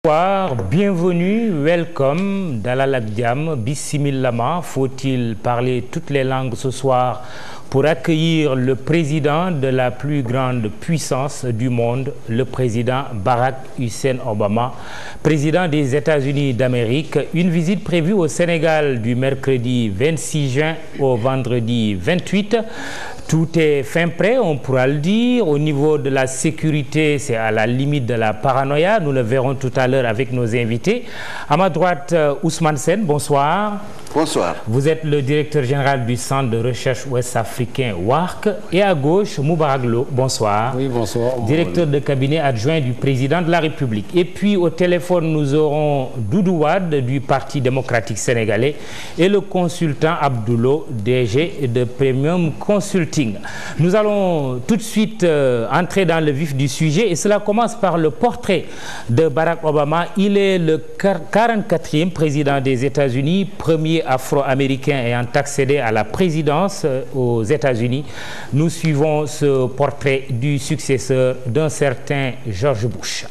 Bonsoir, bienvenue, welcome, Dalal ak Jàmm, bismillah. Faut-il parler toutes les langues ce soir pour accueillir le président de la plus grande puissance du monde, le président Barack Hussein Obama, président des États-Unis d'Amérique. Une visite prévue au Sénégal du mercredi 26 juin au vendredi 28. Tout est fin prêt, on pourra le dire. Au niveau de la sécurité, c'est à la limite de la paranoïa. Nous le verrons tout à l'heure avec nos invités. À ma droite, Ousmane Sène, bonsoir. Bonsoir. Vous êtes le directeur général du Centre de recherche ouest-africain WARC. Et à gauche, Moubarak Lo, bonsoir. Oui, bonsoir. Directeur de cabinet adjoint du président de la République. Et puis au téléphone, nous aurons Doudou Wade du Parti démocratique sénégalais et le consultant Abdoulo, DG de Premium Consulting. Nous allons tout de suite entrer dans le vif du sujet et cela commence par le portrait de Barack Obama. Il est le 44e président des États-Unis, premier afro-américain ayant accédé à la présidence aux États-Unis. Nous suivons ce portrait du successeur d'un certain George Bush.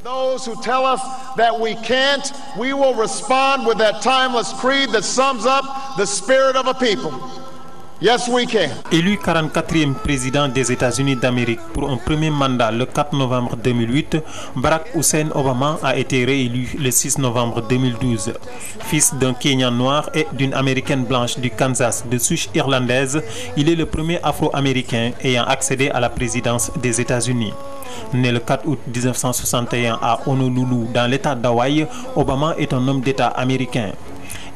Those who tell us that we can't, we will respond with that timeless creed that sums up the spirit of a people. Yes, we can. Élu 44e président des États-Unis d'Amérique pour un premier mandat le 4 novembre 2008, Barack Hussein Obama a été réélu le 6 novembre 2012. Fils d'un Kenyan noir et d'une Américaine blanche du Kansas de souche irlandaise, il est le premier Afro-Américain ayant accédé à la présidence des États-Unis. Né le 4 août 1961 à Honolulu, dans l'État d'Hawaï, Obama est un homme d'État américain.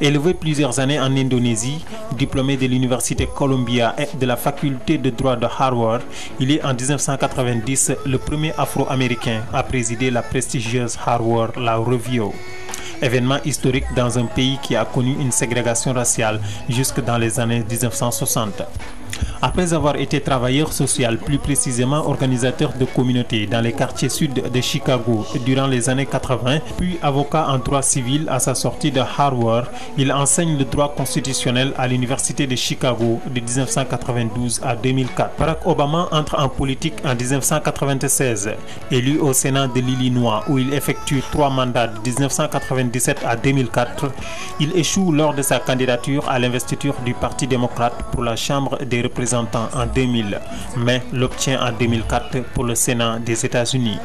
Élevé plusieurs années en Indonésie, diplômé de l'Université Columbia et de la faculté de droit de Harvard, il est en 1990 le premier Afro-Américain à présider la prestigieuse Harvard Law Review. Événement historique dans un pays qui a connu une ségrégation raciale jusque dans les années 1960. Après avoir été travailleur social, plus précisément organisateur de communautés dans les quartiers sud de Chicago durant les années 80, puis avocat en droit civil à sa sortie de Harvard, il enseigne le droit constitutionnel à l'Université de Chicago de 1992 à 2004. Barack Obama entre en politique en 1996, élu au Sénat de l'Illinois où il effectue 3 mandats de 1997 à 2004. Il échoue lors de sa candidature à l'investiture du Parti démocrate pour la Chambre des représentants en 2000, mais l'obtient en 2004 pour le Sénat des États-Unis.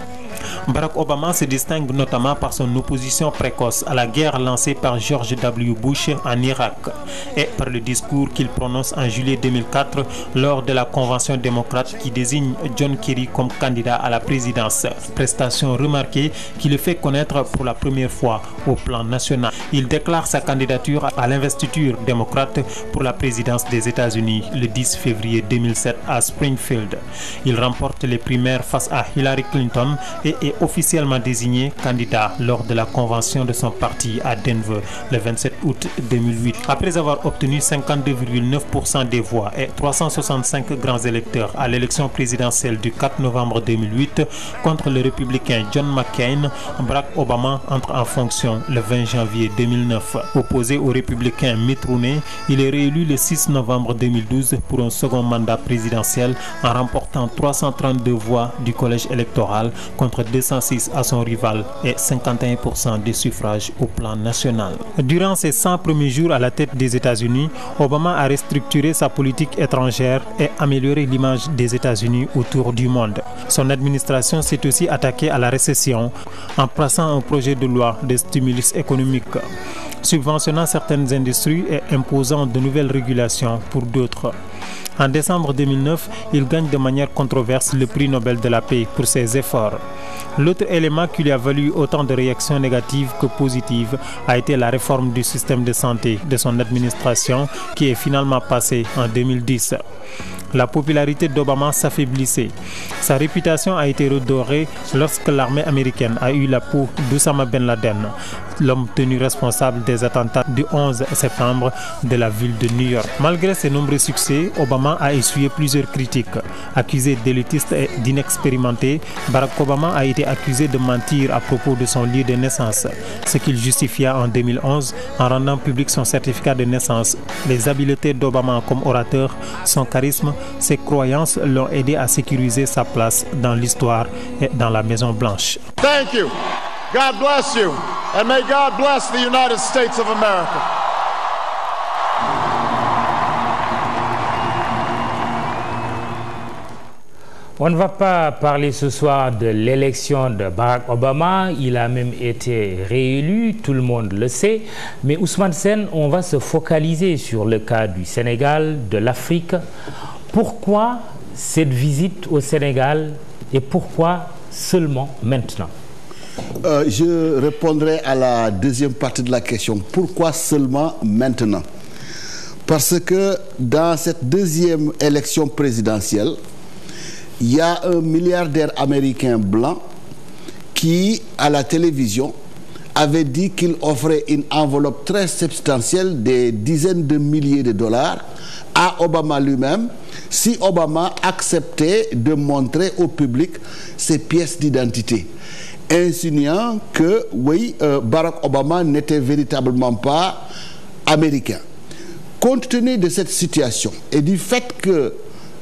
Barack Obama se distingue notamment par son opposition précoce à la guerre lancée par George W. Bush en Irak et par le discours qu'il prononce en juillet 2004 lors de la convention démocrate qui désigne John Kerry comme candidat à la présidence. Prestation remarquée qui le fait connaître pour la première fois au plan national. Il déclare sa candidature à l'investiture démocrate pour la présidence des États-Unis le 10 février 2007 à Springfield. Il remporte les primaires face à Hillary Clinton et est officiellement désigné candidat lors de la convention de son parti à Denver le 27 août 2008. Après avoir obtenu 52,9% des voix et 365 grands électeurs à l'élection présidentielle du 4 novembre 2008 contre le républicain John McCain, Barack Obama entre en fonction le 20 janvier 2009. Opposé au républicain Mitt Romney, il est réélu le 6 novembre 2012 pour un second mandat présidentiel en remportant 332 voix du collège électoral contre 206 à son rival et 51% des suffrages au plan national. Durant ses 100 premiers jours à la tête des États-Unis, Obama a restructuré sa politique étrangère et amélioré l'image des États-Unis autour du monde. Son administration s'est aussi attaquée à la récession en passant un projet de loi de stimulus économique, subventionnant certaines industries et imposant de nouvelles régulations pour d'autres. En décembre 2009, il gagne de manière controversée le prix Nobel de la paix pour ses efforts. L'autre élément qui lui a valu autant de réactions négatives que positives a été la réforme du système de santé de son administration qui est finalement passée en 2010. La popularité d'Obama s'affaiblissait. Sa réputation a été redorée lorsque l'armée américaine a eu la peau d'Oussama Ben Laden, l'homme tenu responsable des attentats du 11 septembre de la ville de New York. Malgré ses nombreux succès, Obama a essuyé plusieurs critiques. Accusé d'élitiste et d'inexpérimenté, Barack Obama a été accusé de mentir à propos de son lieu de naissance, ce qu'il justifia en 2011 en rendant public son certificat de naissance. Les habiletés d'Obama comme orateur, son charisme, ses croyances l'ont aidé à sécuriser sa place dans l'histoire et dans la Maison Blanche. Thank you. God bless you, and may God bless the United States of America. On ne va pas parler ce soir de l'élection de Barack Obama. Il a même été réélu, tout le monde le sait. Mais Ousmane Sène, on va se focaliser sur le cas du Sénégal, de l'Afrique. Pourquoi cette visite au Sénégal et pourquoi seulement maintenant? Je répondrai à la deuxième partie de la question. Pourquoi seulement maintenant? Parce que dans cette deuxième élection présidentielle, il y a un milliardaire américain blanc qui, à la télévision, avait dit qu'il offrait une enveloppe très substantielle, des dizaines de milliers de dollars, à Obama lui-même, si Obama acceptait de montrer au public ses pièces d'identité, insinuant que, oui, Barack Obama n'était véritablement pas américain. Compte tenu de cette situation et du fait que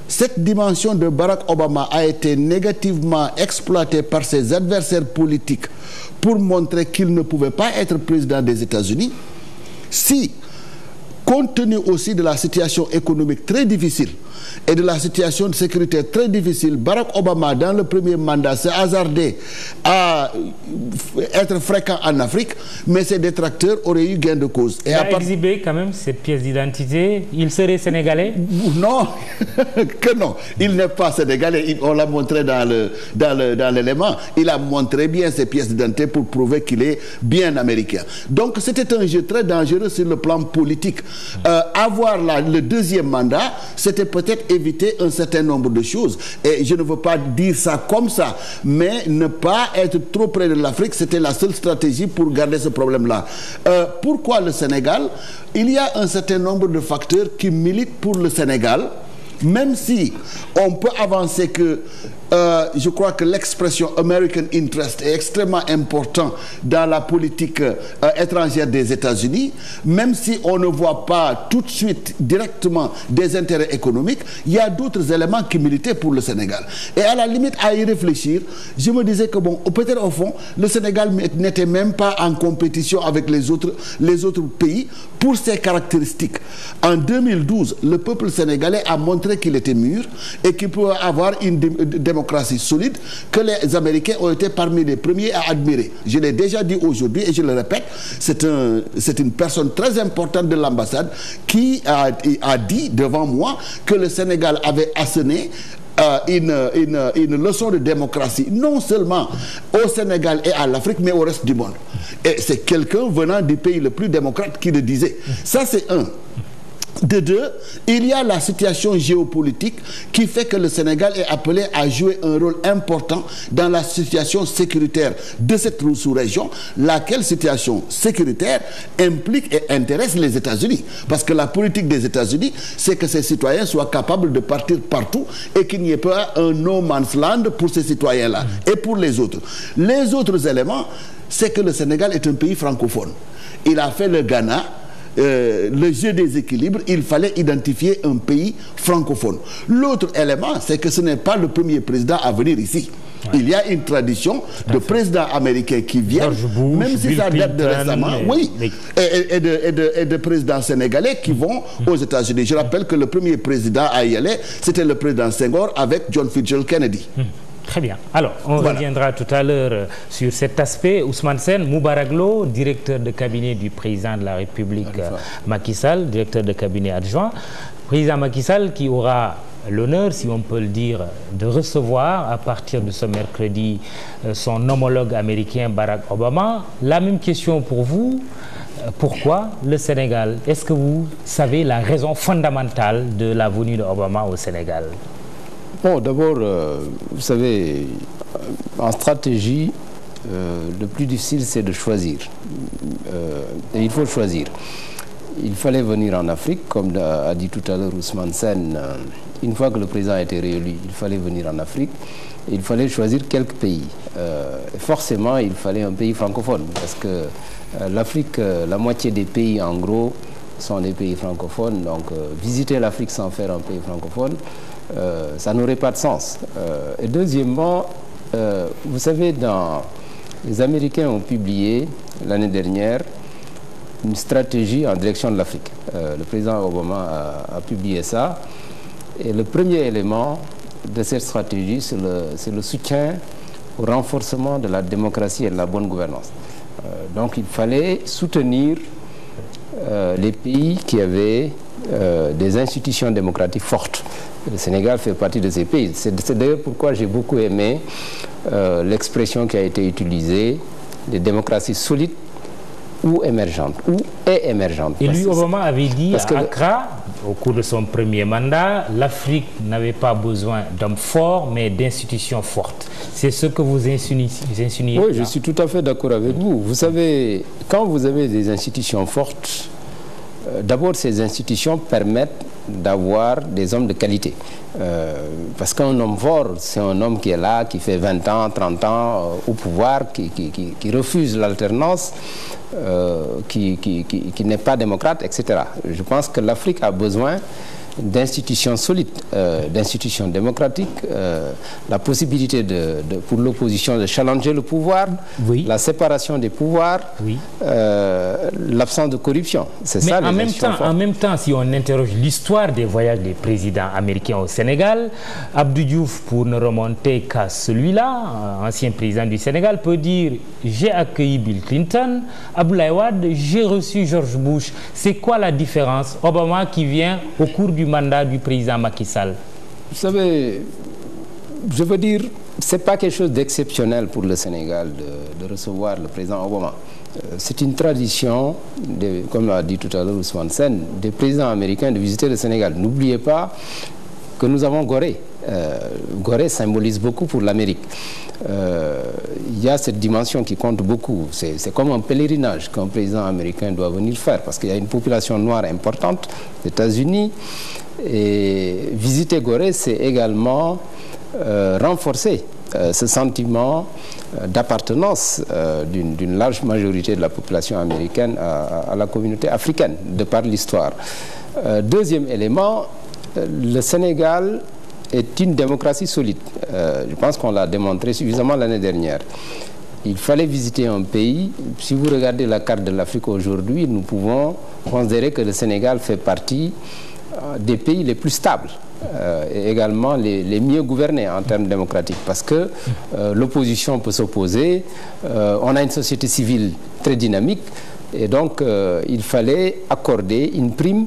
cette dimension de Barack Obama a été négativement exploitée par ses adversaires politiques pour montrer qu'il ne pouvait pas être président des États-Unis, si, compte tenu aussi de la situation économique très difficile et de la situation de sécurité très difficile, Barack Obama, dans le premier mandat, s'est hasardé à être fréquent en Afrique, mais ses détracteurs auraient eu gain de cause. Il a exhibé quand même cette pièce d'identité. Il serait sénégalais? Non, que non. Il n'est pas sénégalais. On l'a montré dans l'élément. Il a montré bien ses pièces d'identité pour prouver qu'il est bien américain. Donc c'était un jeu très dangereux sur le plan politique. Avoir le deuxième mandat, c'était peut-être éviter un certain nombre de choses. Et je ne veux pas dire ça comme ça, mais ne pas être trop près de l'Afrique, c'était la seule stratégie pour garder ce problème-là. Pourquoi le Sénégal? Il y a un certain nombre de facteurs qui militent pour le Sénégal, même si on peut avancer que je crois que l'expression American Interest est extrêmement importante dans la politique étrangère des États-Unis, même si on ne voit pas tout de suite directement des intérêts économiques, il y a d'autres éléments qui militaient pour le Sénégal. Et à la limite, à y réfléchir, je me disais que bon, peut-être au fond, le Sénégal n'était même pas en compétition avec les autres pays pour ses caractéristiques. En 2012, le peuple sénégalais a montré qu'il était mûr et qu'il pouvait avoir une démocratie solide que les Américains ont été parmi les premiers à admirer. Je l'ai déjà dit aujourd'hui et je le répète, c'est une personne très importante de l'ambassade qui a dit devant moi que le Sénégal avait asséné une leçon de démocratie, non seulement au Sénégal et à l'Afrique, mais au reste du monde. Et c'est quelqu'un venant du pays le plus démocrate qui le disait. Ça, c'est un. De deux, il y a la situation géopolitique qui fait que le Sénégal est appelé à jouer un rôle important dans la situation sécuritaire de cette sous-région, laquelle situation sécuritaire implique et intéresse les États-Unis. Parce que la politique des États-Unis, c'est que ses citoyens soient capables de partir partout et qu'il n'y ait pas un no man's land pour ces citoyens-là et pour les autres. Les autres éléments, c'est que le Sénégal est un pays francophone. Il a fait le Ghana. Le jeu des équilibres, il fallait identifier un pays francophone. L'autre élément, c'est que ce n'est pas le premier président à venir ici. Ouais. Il y a une tradition de présidents américains qui viennent, Bush, même si ça date de récemment, oui, et de présidents sénégalais qui vont aux États-Unis. Je rappelle que le premier président à y aller, c'était le président Senghor avec John Fitzgerald Kennedy. Très bien. Alors, on reviendra tout à l'heure sur cet aspect. Ousmane Sène, Moubarak Lo, directeur de cabinet du président de la République Macky Sall, directeur de cabinet adjoint. Président Macky Sall qui aura l'honneur, si on peut le dire, de recevoir à partir de ce mercredi son homologue américain Barack Obama. La même question pour vous. Pourquoi le Sénégal? Est-ce que vous savez la raison fondamentale de la venue d'Obama au Sénégal? Bon, d'abord, vous savez, en stratégie, le plus difficile, c'est de choisir. Et il faut choisir. Il fallait venir en Afrique, comme a dit tout à l'heure Ousmane Sène. Une fois que le président a été réélu, il fallait venir en Afrique. Et il fallait choisir quelques pays. Et forcément, il fallait un pays francophone, parce que l'Afrique, la moitié des pays, en gros, sont des pays francophones. Donc, visiter l'Afrique sans faire un pays francophone, ça n'aurait pas de sens. Et deuxièmement, vous savez, dans les Américains ont publié l'année dernière une stratégie en direction de l'Afrique. Le président Obama a publié ça. Et le premier élément de cette stratégie, c'est le soutien au renforcement de la démocratie et de la bonne gouvernance. Donc il fallait soutenir les pays qui avaient des institutions démocratiques fortes. Le Sénégal fait partie de ces pays. C'est d'ailleurs pourquoi j'ai beaucoup aimé l'expression qui a été utilisée, des démocraties solides ou émergentes, ou émergentes. Et lui, Obama avait dit à Accra, au cours de son premier mandat, l'Afrique n'avait pas besoin d'hommes forts, mais d'institutions fortes. C'est ce que vous insinuez. Oui, je suis tout à fait d'accord avec vous. Vous savez, quand vous avez des institutions fortes, d'abord ces institutions permettent d'avoir des hommes de qualité. Parce qu'un homme fort, c'est un homme qui est là, qui fait 20 ans, 30 ans au pouvoir, qui refuse l'alternance, qui n'est pas démocrate, etc. Je pense que l'Afrique a besoin d'institutions solides, d'institutions démocratiques, la possibilité pour l'opposition de challenger le pouvoir, oui. La séparation des pouvoirs, oui. L'absence de corruption. C'est ça les institutions fortes. En même temps, si on interroge l'histoire des voyages des présidents américains au Sénégal, Abdou Diouf, pour ne remonter qu'à celui-là, ancien président du Sénégal, peut dire « J'ai accueilli Bill Clinton, Abdoulaye Wade, j'ai reçu George Bush ». C'est quoi la différence? Obama qui vient au cours du mandat du président Macky Sall. Vous savez, je veux dire, c'est pas quelque chose d'exceptionnel pour le Sénégal de recevoir le président Obama. C'est une tradition, comme l'a dit tout à l'heure Ousmane Sène, des présidents américains de visiter le Sénégal. N'oubliez pas que nous avons Gorée. Gorée symbolise beaucoup pour l'Amérique. Il y a cette dimension qui compte beaucoup. C'est comme un pèlerinage qu'un président américain doit venir faire parce qu'il y a une population noire importante aux États-Unis. Et visiter Gorée, c'est également renforcer ce sentiment d'appartenance d'une large majorité de la population américaine à la communauté africaine, de par l'histoire. Deuxième élément, le Sénégal est une démocratie solide. Je pense qu'on l'a démontré suffisamment l'année dernière. Il fallait visiter un pays. Si vous regardez la carte de l'Afrique aujourd'hui, nous pouvons considérer que le Sénégal fait partie des pays les plus stables et également les mieux gouvernés en termes démocratiques parce que l'opposition peut s'opposer, on a une société civile très dynamique et donc il fallait accorder une prime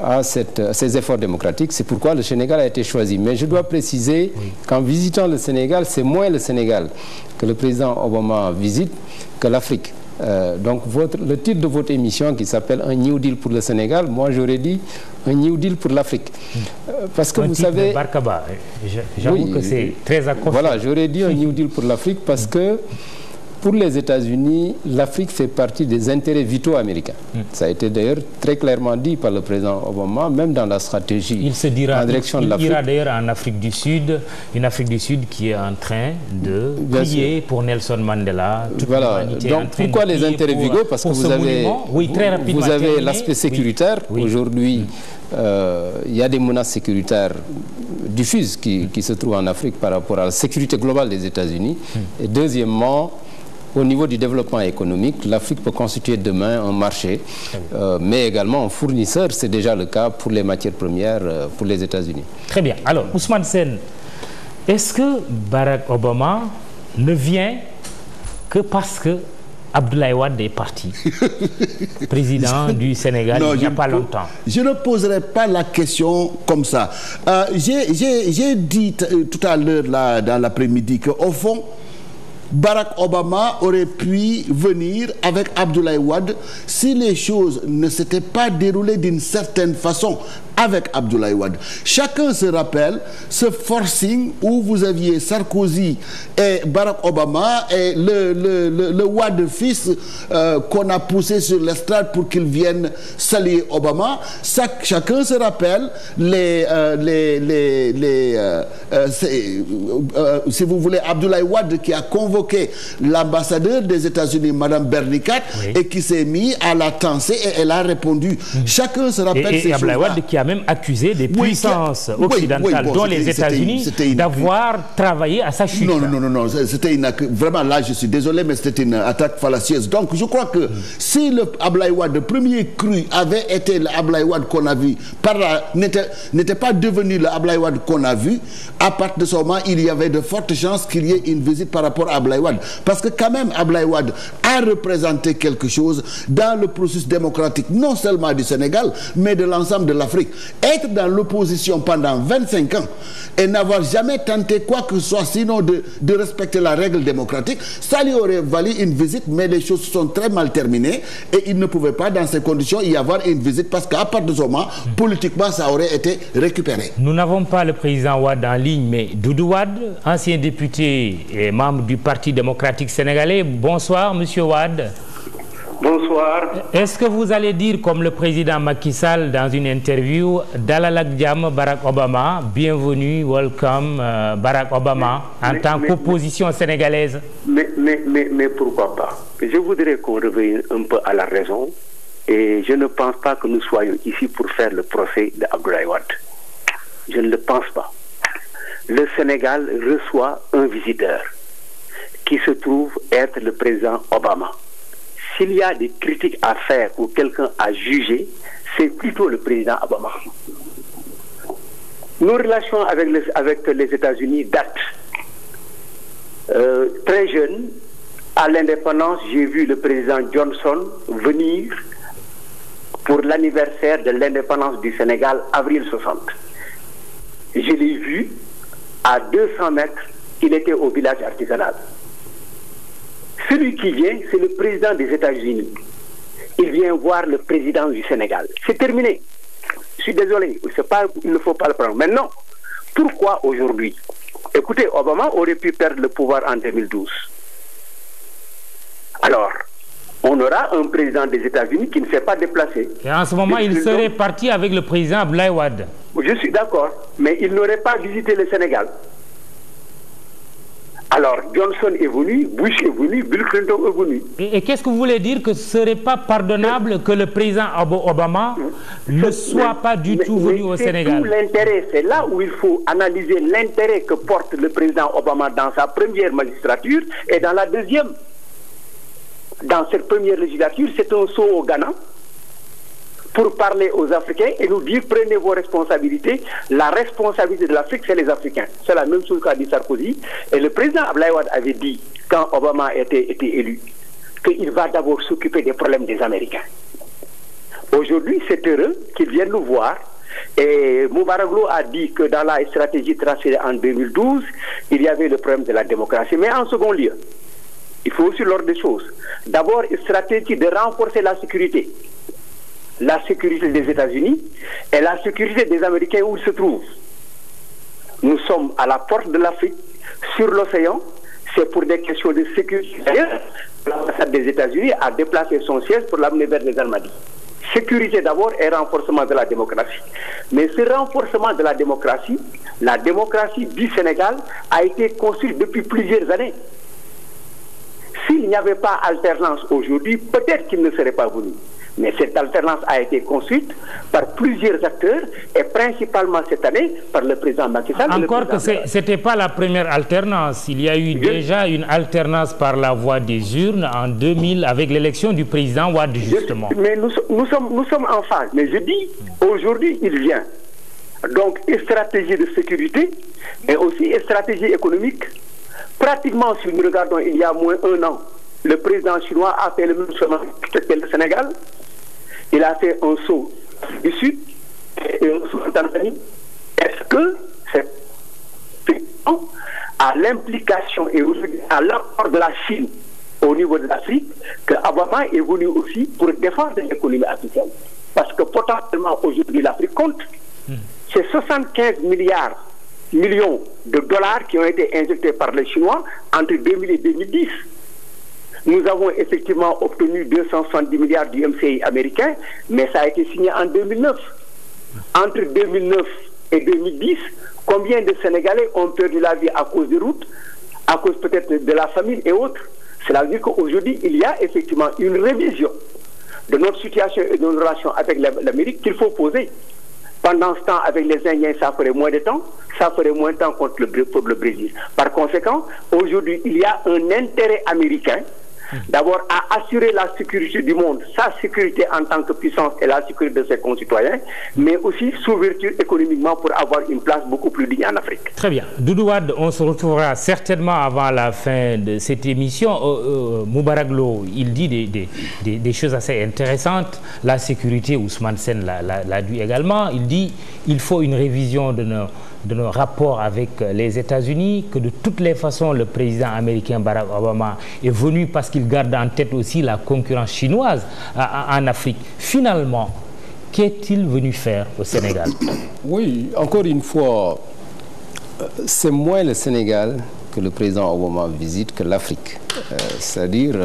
à ces efforts démocratiques. C'est pourquoi le Sénégal a été choisi. Mais je dois préciser qu'en visitant le Sénégal, c'est moins le Sénégal que le président Obama visite que l'Afrique. Donc le titre de votre émission qui s'appelle Un New Deal pour le Sénégal, moi j'aurais dit un New Deal pour l'Afrique. Parce que vous savez... de Barkaba. J'avoue que c'est très accrocheur. Voilà, j'aurais dit un New Deal pour l'Afrique parce que pour les États-Unis, l'Afrique fait partie des intérêts vitaux américains. Ça a été d'ailleurs très clairement dit par le président Obama, même dans la stratégie en direction de l'Afrique. Il ira d'ailleurs en Afrique du Sud, une Afrique du Sud qui est en train de prier pour Nelson Mandela. Voilà. Donc pourquoi les intérêts vitaux? Parce que vous avez l'aspect sécuritaire. Oui. Aujourd'hui, il y a des menaces sécuritaires diffuses qui se trouvent en Afrique par rapport à la sécurité globale des États-Unis. Et deuxièmement, au niveau du développement économique, l'Afrique peut constituer demain un marché, mais également un fournisseur. C'est déjà le cas pour les matières premières pour les États-Unis. Très bien. Alors, Ousmane Sène, est-ce que Barack Obama ne vient que parce que Abdoulaye Wade est parti, président du Sénégal, il n'y a pas longtemps? Je ne poserai pas la question comme ça. J'ai dit tout à l'heure dans l'après-midi qu'au fond, Barack Obama aurait pu venir avec Abdoulaye Wade si les choses ne s'étaient pas déroulées d'une certaine façon avec Abdoulaye Wade. Chacun se rappelle ce forcing où vous aviez Sarkozy et Barack Obama et le Wade fils qu'on a poussé sur l'estrade pour qu'il vienne saluer Obama. Chacun se rappelle si vous voulez, Abdoulaye Wade qui a convoqué l'ambassadeur des États-Unis, Madame Bernicat, et qui s'est mis à la tancer et elle a répondu. Chacun se rappelle ces choses-là. Abdoulaye Wade qui a même accusé des puissances occidentales, dont les États-Unis, d'avoir travaillé à sa chute. Non, c'était vraiment, là je suis désolé, mais c'était une attaque fallacieuse. Donc je crois que si le Abdoulaye Wade, le premier cru, avait été le Abdoulaye Wade qu'on a vu, n'était pas devenu le Abdoulaye Wade qu'on a vu, à partir de ce moment, il y avait de fortes chances qu'il y ait une visite par rapport à Abdoulaye Wade. Parce que quand même, Abdoulaye Wade a représenté quelque chose dans le processus démocratique, non seulement du Sénégal, mais de l'ensemble de l'Afrique. Être dans l'opposition pendant 25 ans et n'avoir jamais tenté quoi que ce soit, sinon de respecter la règle démocratique, ça lui aurait valu une visite, mais les choses sont très mal terminées et il ne pouvait pas, dans ces conditions, y avoir une visite parce qu'à partir de ce moment, politiquement, ça aurait été récupéré. Nous n'avons pas le président Wade en ligne, mais Doudou Wade, ancien député et membre du Parti démocratique sénégalais. Bonsoir, monsieur Wade. Bonsoir. Est-ce que vous allez dire, comme le président Macky Sall dans une interview, Dalal ak Jàmm Barack Obama, bienvenue, welcome Barack Obama, en tant qu'opposition sénégalaise? Mais pourquoi pas? Je voudrais qu'on revienne un peu à la raison et je ne pense pas que nous soyons ici pour faire le procès d'Abdoulaye Wade. Je ne le pense pas. Le Sénégal reçoit un visiteur qui se trouve être le président Obama. S'il y a des critiques à faire ou quelqu'un à juger, c'est plutôt le président Obama. Nos relations avec les États-Unis datent. Très jeune, à l'indépendance, j'ai vu le président Johnson venir pour l'anniversaire de l'indépendance du Sénégal, avril 60. Je l'ai vu à 200 mètres, il était au village artisanal. Celui qui vient, c'est le président des États-Unis. Il vient voir le président du Sénégal. C'est terminé. Je suis désolé, il ne faut pas le prendre. Maintenant, pourquoi aujourd'hui? Écoutez, Obama aurait pu perdre le pouvoir en 2012. Alors, on aura un président des États-Unis qui ne s'est pas déplacé. Et en ce moment, il serait parti avec le président Abdoulaye Wade. Je suis d'accord, mais il n'aurait pas visité le Sénégal. Alors, Johnson est venu, Bush est venu, Bill Clinton est venu. Et qu'est-ce que vous voulez dire? Que ce ne serait pas pardonnable que le président Obama ne soit pas du tout venu au Sénégal? L'intérêt, c'est là où il faut analyser l'intérêt que porte le président Obama dans sa première magistrature et dans la deuxième. Dans cette première législature, c'est un saut au Ghana pour parler aux Africains et nous dire prenez vos responsabilités. La responsabilité de l'Afrique, c'est les Africains. C'est la même chose qu'a dit Sarkozy. Et le président Abdoulaye Wade avait dit, quand Obama était élu, qu'il va d'abord s'occuper des problèmes des Américains. Aujourd'hui, c'est heureux qu'ils viennent nous voir. Et Moubarak-Lô a dit que dans la stratégie tracée en 2012, il y avait le problème de la démocratie. Mais en second lieu, il faut aussi l'ordre des choses. D'abord, une stratégie de renforcer la sécurité. La sécurité des États-Unis et la sécurité des Américains où ils se trouvent. Nous sommes à la porte de l'Afrique, sur l'océan, c'est pour des questions de sécurité. D'ailleurs, l'ambassade des États-Unis a déplacé son siège pour l'amener vers les Almadies. Sécurité d'abord et renforcement de la démocratie. Mais ce renforcement de la démocratie du Sénégal a été construite depuis plusieurs années. S'il n'y avait pas alternance aujourd'hui, peut-être qu'il ne serait pas venu. Mais cette alternance a été construite par plusieurs acteurs et principalement cette année par le président Macky Sall. Encore que ce n'était pas la première alternance. Il y a eu déjà une alternance par la voie des urnes en 2000 avec l'élection du président Wade, justement. Mais nous sommes en phase. Mais je dis, aujourd'hui, il vient. Donc, une stratégie de sécurité, mais aussi une stratégie économique. Pratiquement, si nous regardons il y a moins d'un an, le président chinois a fait le même chemin que le Sénégal. Il a fait un saut du Sud et un saut en Tanzanie. Est-ce que c'est à l'implication et à l'apport de la Chine au niveau de l'Afrique que Obama est venu aussi pour défendre l'économie africaine? Parce que potentiellement aujourd'hui l'Afrique compte. C'est 75 millions de dollars qui ont été injectés par les Chinois entre 2000 et 2010. Nous avons effectivement obtenu 270 milliards du MCI américain, mais ça a été signé en 2009. Entre 2009 et 2010, combien de Sénégalais ont perdu la vie à cause des routes, à cause peut-être de la famine et autres? Cela veut dire qu'aujourd'hui, il y a effectivement une révision de notre situation et de nos relations avec l'Amérique qu'il faut poser. Pendant ce temps, avec les Indiens, ça ferait moins de temps. Ça ferait moins de temps pour le Brésil. Par conséquent, aujourd'hui, il y a un intérêt américain d'abord à assurer la sécurité du monde, sa sécurité en tant que puissance et la sécurité de ses concitoyens, mais aussi s'ouverture économiquement pour avoir une place beaucoup plus digne en Afrique. Très bien. Doudou Wade, on se retrouvera certainement avant la fin de cette émission. Moubarak Lo, il dit des choses assez intéressantes. La sécurité, Ousmane Sène l'a dit également. Il dit qu'il faut une révision de nos rapports avec les États-Unis, que de toutes les façons, le président américain Barack Obama est venu parce qu'il garde en tête aussi la concurrence chinoise en Afrique. Finalement, qu'est-il venu faire au Sénégal? Oui, encore une fois, c'est moins le Sénégal que le président Obama visite que l'Afrique. C'est-à-dire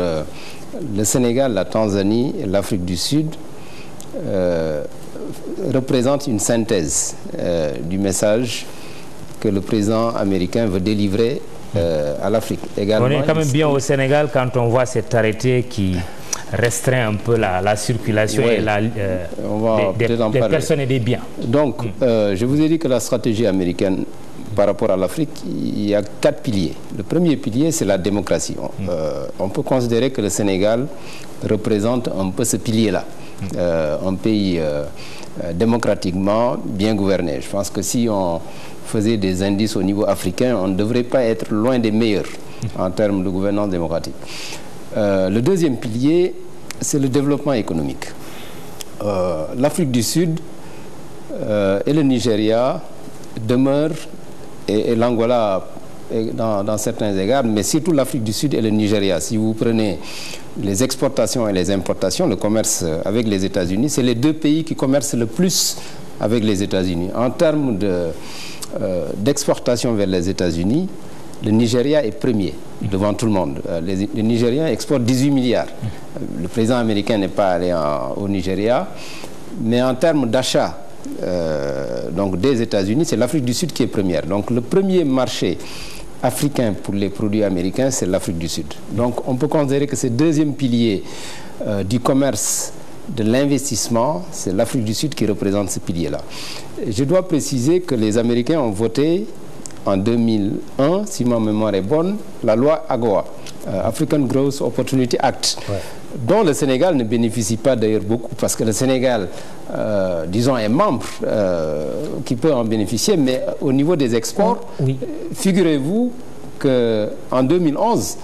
le Sénégal, la Tanzanie et l'Afrique du Sud représente une synthèse du message que le président américain veut délivrer à l'Afrique. Également, on est quand même bien au Sénégal quand on voit cet arrêté qui restreint un peu la circulation et des personnes et des biens. Donc, je vous ai dit que la stratégie américaine par rapport à l'Afrique, il y a 4 piliers. Le premier pilier, c'est la démocratie. On peut considérer que le Sénégal représente un peu ce pilier-là. Un pays démocratiquement bien gouverné. Je pense que si on faisait des indices au niveau africain, on ne devrait pas être loin des meilleurs en termes de gouvernance démocratique. Le deuxième pilier, c'est le développement économique. L'Afrique du Sud et le Nigeria demeurent, et l'Angola dans certains égards, mais surtout l'Afrique du Sud et le Nigeria. Si vous prenez les exportations et les importations, le commerce avec les États-Unis, c'est les 2 pays qui commercent le plus avec les États-Unis. En termes d'exportation vers les États-Unis, le Nigeria est premier, devant tout le monde. Les Nigériens exportent 18 milliards. Le président américain n'est pas allé au Nigeria, mais en termes d'achat donc des États-Unis, c'est l'Afrique du Sud qui est première. Donc le premier marché africain pour les produits américains, c'est l'Afrique du Sud. Donc on peut considérer que ce deuxième pilier du commerce, de l'investissement, c'est l'Afrique du Sud qui représente ce pilier-là. Je dois préciser que les Américains ont voté en 2001, si ma mémoire est bonne, la loi AGOA, African Growth Opportunity Act, dont le Sénégal ne bénéficie pas d'ailleurs beaucoup, parce que le Sénégal, disons, est membre qui peut en bénéficier, mais au niveau des exports, figurez-vous qu'en 2011,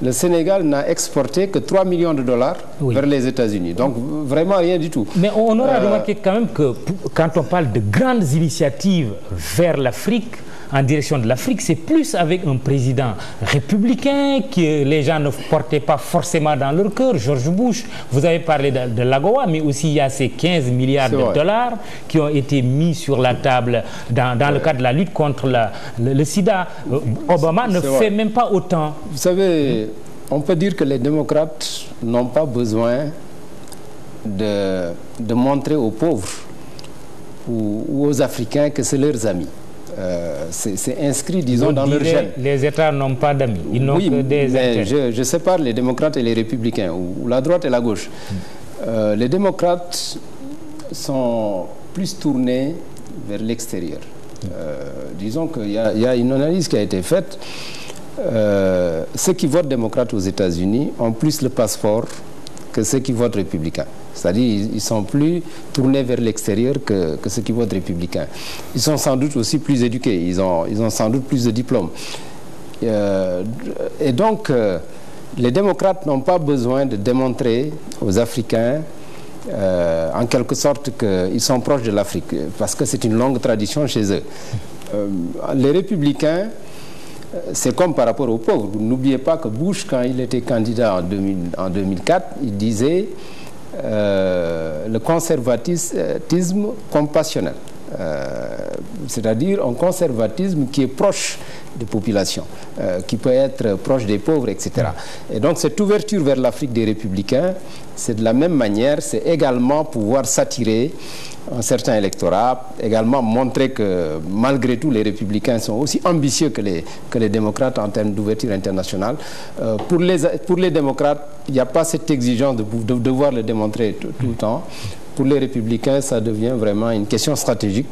le Sénégal n'a exporté que 3 millions de dollars vers les États-Unis. Donc, vraiment rien du tout. Mais on aura remarqué quand même que quand on parle de grandes initiatives vers l'Afrique, en direction de l'Afrique, c'est plus avec un président républicain que les gens ne portaient pas forcément dans leur cœur. George Bush, vous avez parlé de l'AGOA, mais aussi il y a ces 15 milliards de dollars qui ont été mis sur la table dans le cadre de la lutte contre le sida. Obama ne fait même pas autant. Vous savez, on peut dire que les démocrates n'ont pas besoin de montrer aux pauvres ou aux Africains que c'est leurs amis. C'est inscrit, disons, dans leur gène. Les États n'ont pas d'amis, ils n'ont que des intérêts. Je sépare les démocrates et les républicains, ou la droite et la gauche. Les démocrates sont plus tournés vers l'extérieur. Disons qu'il y a une analyse qui a été faite. Ceux qui votent démocrates aux États-Unis ont plus le passeport que ceux qui votent républicains. C'est-à-dire ils sont plus tournés vers l'extérieur que ceux qui votent républicains. Ils sont sans doute aussi plus éduqués, ils ont sans doute plus de diplômes. Et donc, les démocrates n'ont pas besoin de démontrer aux Africains, en quelque sorte, qu'ils sont proches de l'Afrique, parce que c'est une longue tradition chez eux. Les républicains, c'est comme par rapport aux pauvres. N'oubliez pas que Bush, quand il était candidat en 2004, il disait le conservatisme compassionnel. C'est-à-dire un conservatisme qui est proche des populations, qui peut être proche des pauvres, etc. Et donc cette ouverture vers l'Afrique des républicains, c'est de la même manière, c'est également pouvoir s'attirer un certain électorat, également montrer que malgré tout les républicains sont aussi ambitieux que les démocrates en termes d'ouverture internationale. Pour les démocrates, il n'y a pas cette exigence de devoir le démontrer tout le temps. pour les Républicains, ça devient vraiment une question stratégique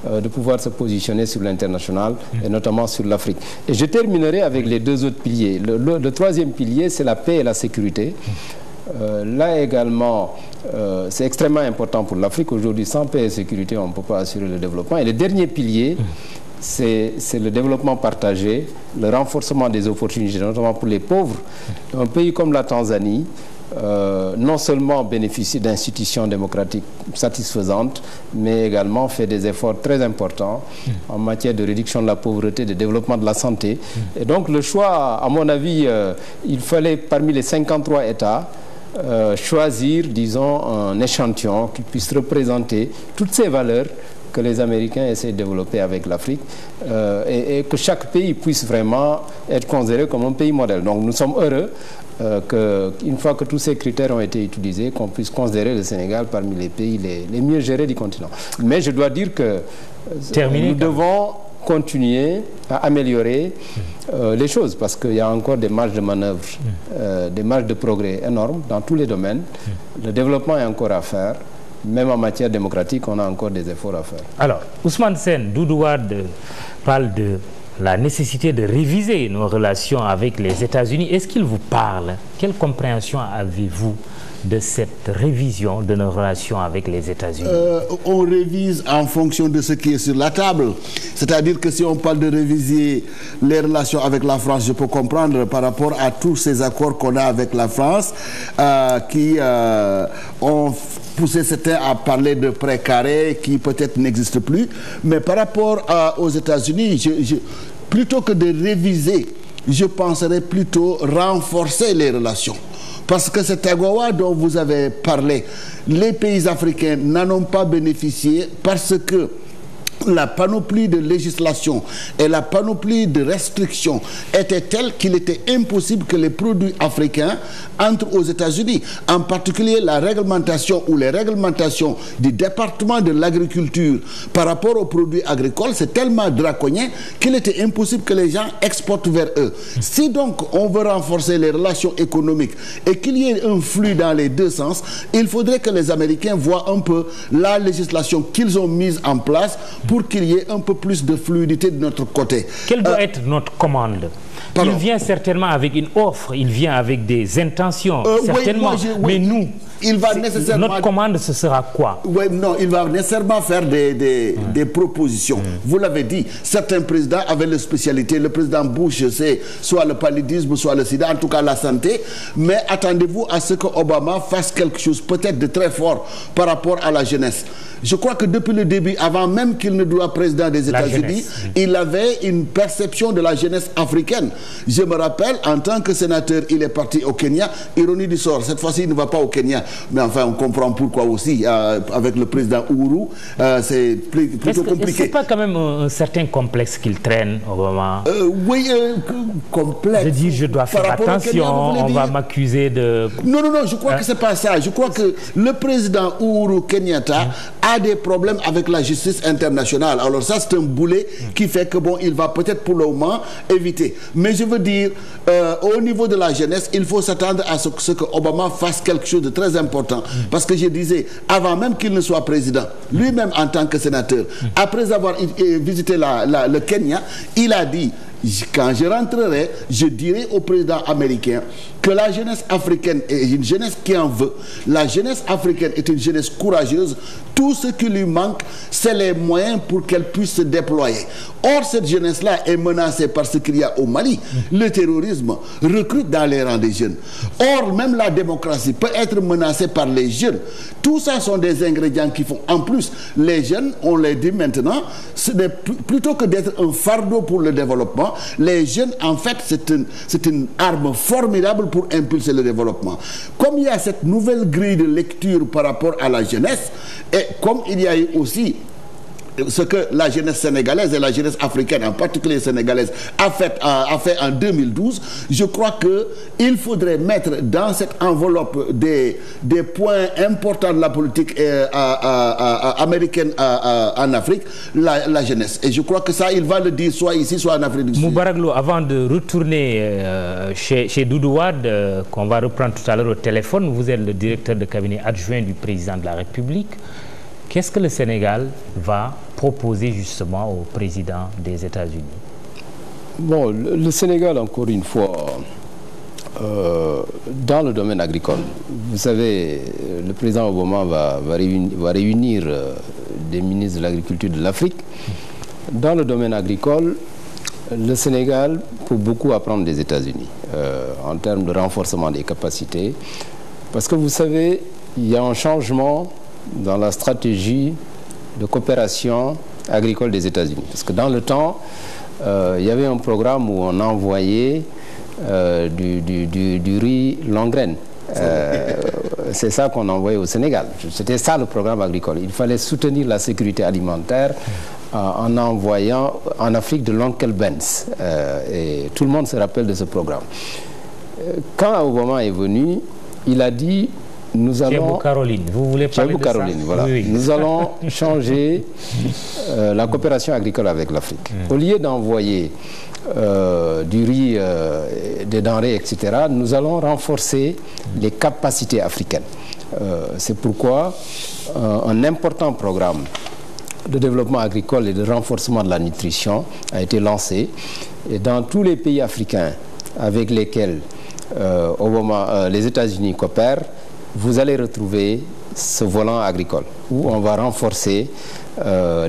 de pouvoir se positionner sur l'international et notamment sur l'Afrique. Et je terminerai avec les deux autres piliers. Le troisième pilier, c'est la paix et la sécurité. Là également, c'est extrêmement important pour l'Afrique. Aujourd'hui, sans paix et sécurité, on ne peut pas assurer le développement. Et le dernier pilier, c'est le développement partagé, le renforcement des opportunités, notamment pour les pauvres. Un pays comme la Tanzanie, non seulement bénéficie d'institutions démocratiques satisfaisantes, mais également fait des efforts très importants en matière de réduction de la pauvreté, de développement de la santé. Et donc le choix, à mon avis, il fallait parmi les 53 États choisir, disons, un échantillon qui puisse représenter toutes ces valeurs que les Américains essaient de développer avec l'Afrique et que chaque pays puisse vraiment être considéré comme un pays modèle. Donc nous sommes heureux qu'une fois que tous ces critères ont été utilisés, qu'on puisse considérer le Sénégal parmi les pays les mieux gérés du continent. Mais je dois dire que nous devons continuer à améliorer les choses parce qu'il y a encore des marges de manœuvre, des marges de progrès énormes dans tous les domaines. Le développement est encore à faire. Même en matière démocratique, on a encore des efforts à faire. Alors, Ousmane Sène, Doudou Wade parle de la nécessité de réviser nos relations avec les États-Unis. Est-ce qu'il vous parle? Quelle compréhension avez-vous de cette révision de nos relations avec les États-Unis? On révise en fonction de ce qui est sur la table. C'est-à-dire que si on parle de réviser les relations avec la France, je peux comprendre par rapport à tous ces accords qu'on a avec la France qui ont poussé certains à parler de prêts carrés qui peut-être n'existent plus. Mais par rapport aux États-Unis, plutôt que de réviser, je penserais plutôt renforcer les relations. Parce que cet AGOA dont vous avez parlé, les pays africains n'en ont pas bénéficié parce que la panoplie de législation et la panoplie de restrictions étaient telles qu'il était impossible que les produits africains entrent aux États-Unis. En particulier, la réglementation ou les réglementations du département de l'agriculture par rapport aux produits agricoles, c'est tellement draconien qu'il était impossible que les gens exportent vers eux. Si donc on veut renforcer les relations économiques et qu'il y ait un flux dans les deux sens, il faudrait que les Américains voient un peu la législation qu'ils ont mise en place pour qu'il y ait un peu plus de fluidité de notre côté. Quelle doit être notre commande? Pardon. Il vient certainement avec une offre, il vient avec des intentions, certainement. Oui, mais nous, il va nécessairement... notre commande, ce sera quoi? Oui, non, il va nécessairement faire des propositions. Vous l'avez dit, certains présidents avaient leur spécialité. Le président Bush, c'est soit le paludisme, soit le sida, en tout cas la santé. Mais attendez-vous à ce que Obama fasse quelque chose, peut-être de très fort, par rapport à la jeunesse. Je crois que depuis le début, avant même qu'il ne soit président des États-Unis, il avait une perception de la jeunesse africaine. Je me rappelle, en tant que sénateur, il est parti au Kenya. Ironie du sort, cette fois-ci, il ne va pas au Kenya. Mais enfin, on comprend pourquoi aussi. Avec le président Uhuru, c'est plutôt compliqué. Est-ce que c'est pas quand même un certain complexe qu'il traîne, Obama? Oui, complexe. Je dis, je dois faire attention, Kenya, on va m'accuser de... Non, je crois que c'est pas ça. Je crois que le président Uhuru Kenyatta a des problèmes avec la justice internationale. Alors ça, c'est un boulet qui fait que, bon, il va peut-être pour le moment éviter. Mais je veux dire, au niveau de la jeunesse, il faut s'attendre à ce que Obama fasse quelque chose de très important. Parce que je disais, avant même qu'il ne soit président, lui-même en tant que sénateur, après avoir visité le Kenya, il a dit, quand je rentrerai, je dirai au président américain que la jeunesse africaine est une jeunesse qui en veut. La jeunesse africaine est une jeunesse courageuse. Tout ce qui lui manque, c'est les moyens pour qu'elle puisse se déployer. Or, cette jeunesse-là est menacée par ce qu'il y a au Mali. Le terrorisme recrute dans les rangs des jeunes. Or, même la démocratie peut être menacée par les jeunes. Tout ça sont des ingrédients qui font. En plus, les jeunes, on les dit maintenant, plutôt que d'être un fardeau pour le développement, les jeunes, en fait, c'est une arme formidable pour impulser le développement. Comme il y a cette nouvelle grille de lecture par rapport à la jeunesse, et comme il y a eu aussi ce que la jeunesse sénégalaise et la jeunesse africaine, en particulier sénégalaise, a fait en 2012, je crois qu'il faudrait mettre dans cette enveloppe des points importants de la politique américaine en Afrique, la jeunesse. Et je crois que ça, il va le dire soit ici, soit en Afrique du Sud. Moubarak Lo, avant de retourner chez Doudou Wade, qu'on va reprendre tout à l'heure au téléphone, vous êtes le directeur de cabinet adjoint du président de la République. Qu'est-ce que le Sénégal va proposer justement au président des États-Unis? Bon, le Sénégal, encore une fois, dans le domaine agricole, vous savez, le président Obama va réunir des ministres de l'agriculture de l'Afrique. Dans le domaine agricole, le Sénégal peut beaucoup apprendre des États-Unis en termes de renforcement des capacités. Parce que vous savez, il y a un changement dans la stratégie de coopération agricole des États-Unis. Parce que dans le temps, il y avait un programme où on envoyait du riz longue graine. C'est ça qu'on envoyait au Sénégal. C'était ça le programme agricole. Il fallait soutenir la sécurité alimentaire en envoyant en Afrique de l'Oncle Benz. Et tout le monde se rappelle de ce programme. Quand Obama est venu, il a dit: nous allons... Caroline, vous voulez parler de Caroline, ça? Voilà. Oui. Nous allons changer la coopération agricole avec l'Afrique. Au lieu d'envoyer du riz, des denrées, etc., nous allons renforcer les capacités africaines. C'est pourquoi un important programme de développement agricole et de renforcement de la nutrition a été lancé. Et dans tous les pays africains avec lesquels les États-Unis coopèrent, vous allez retrouver ce volant agricole où on va renforcer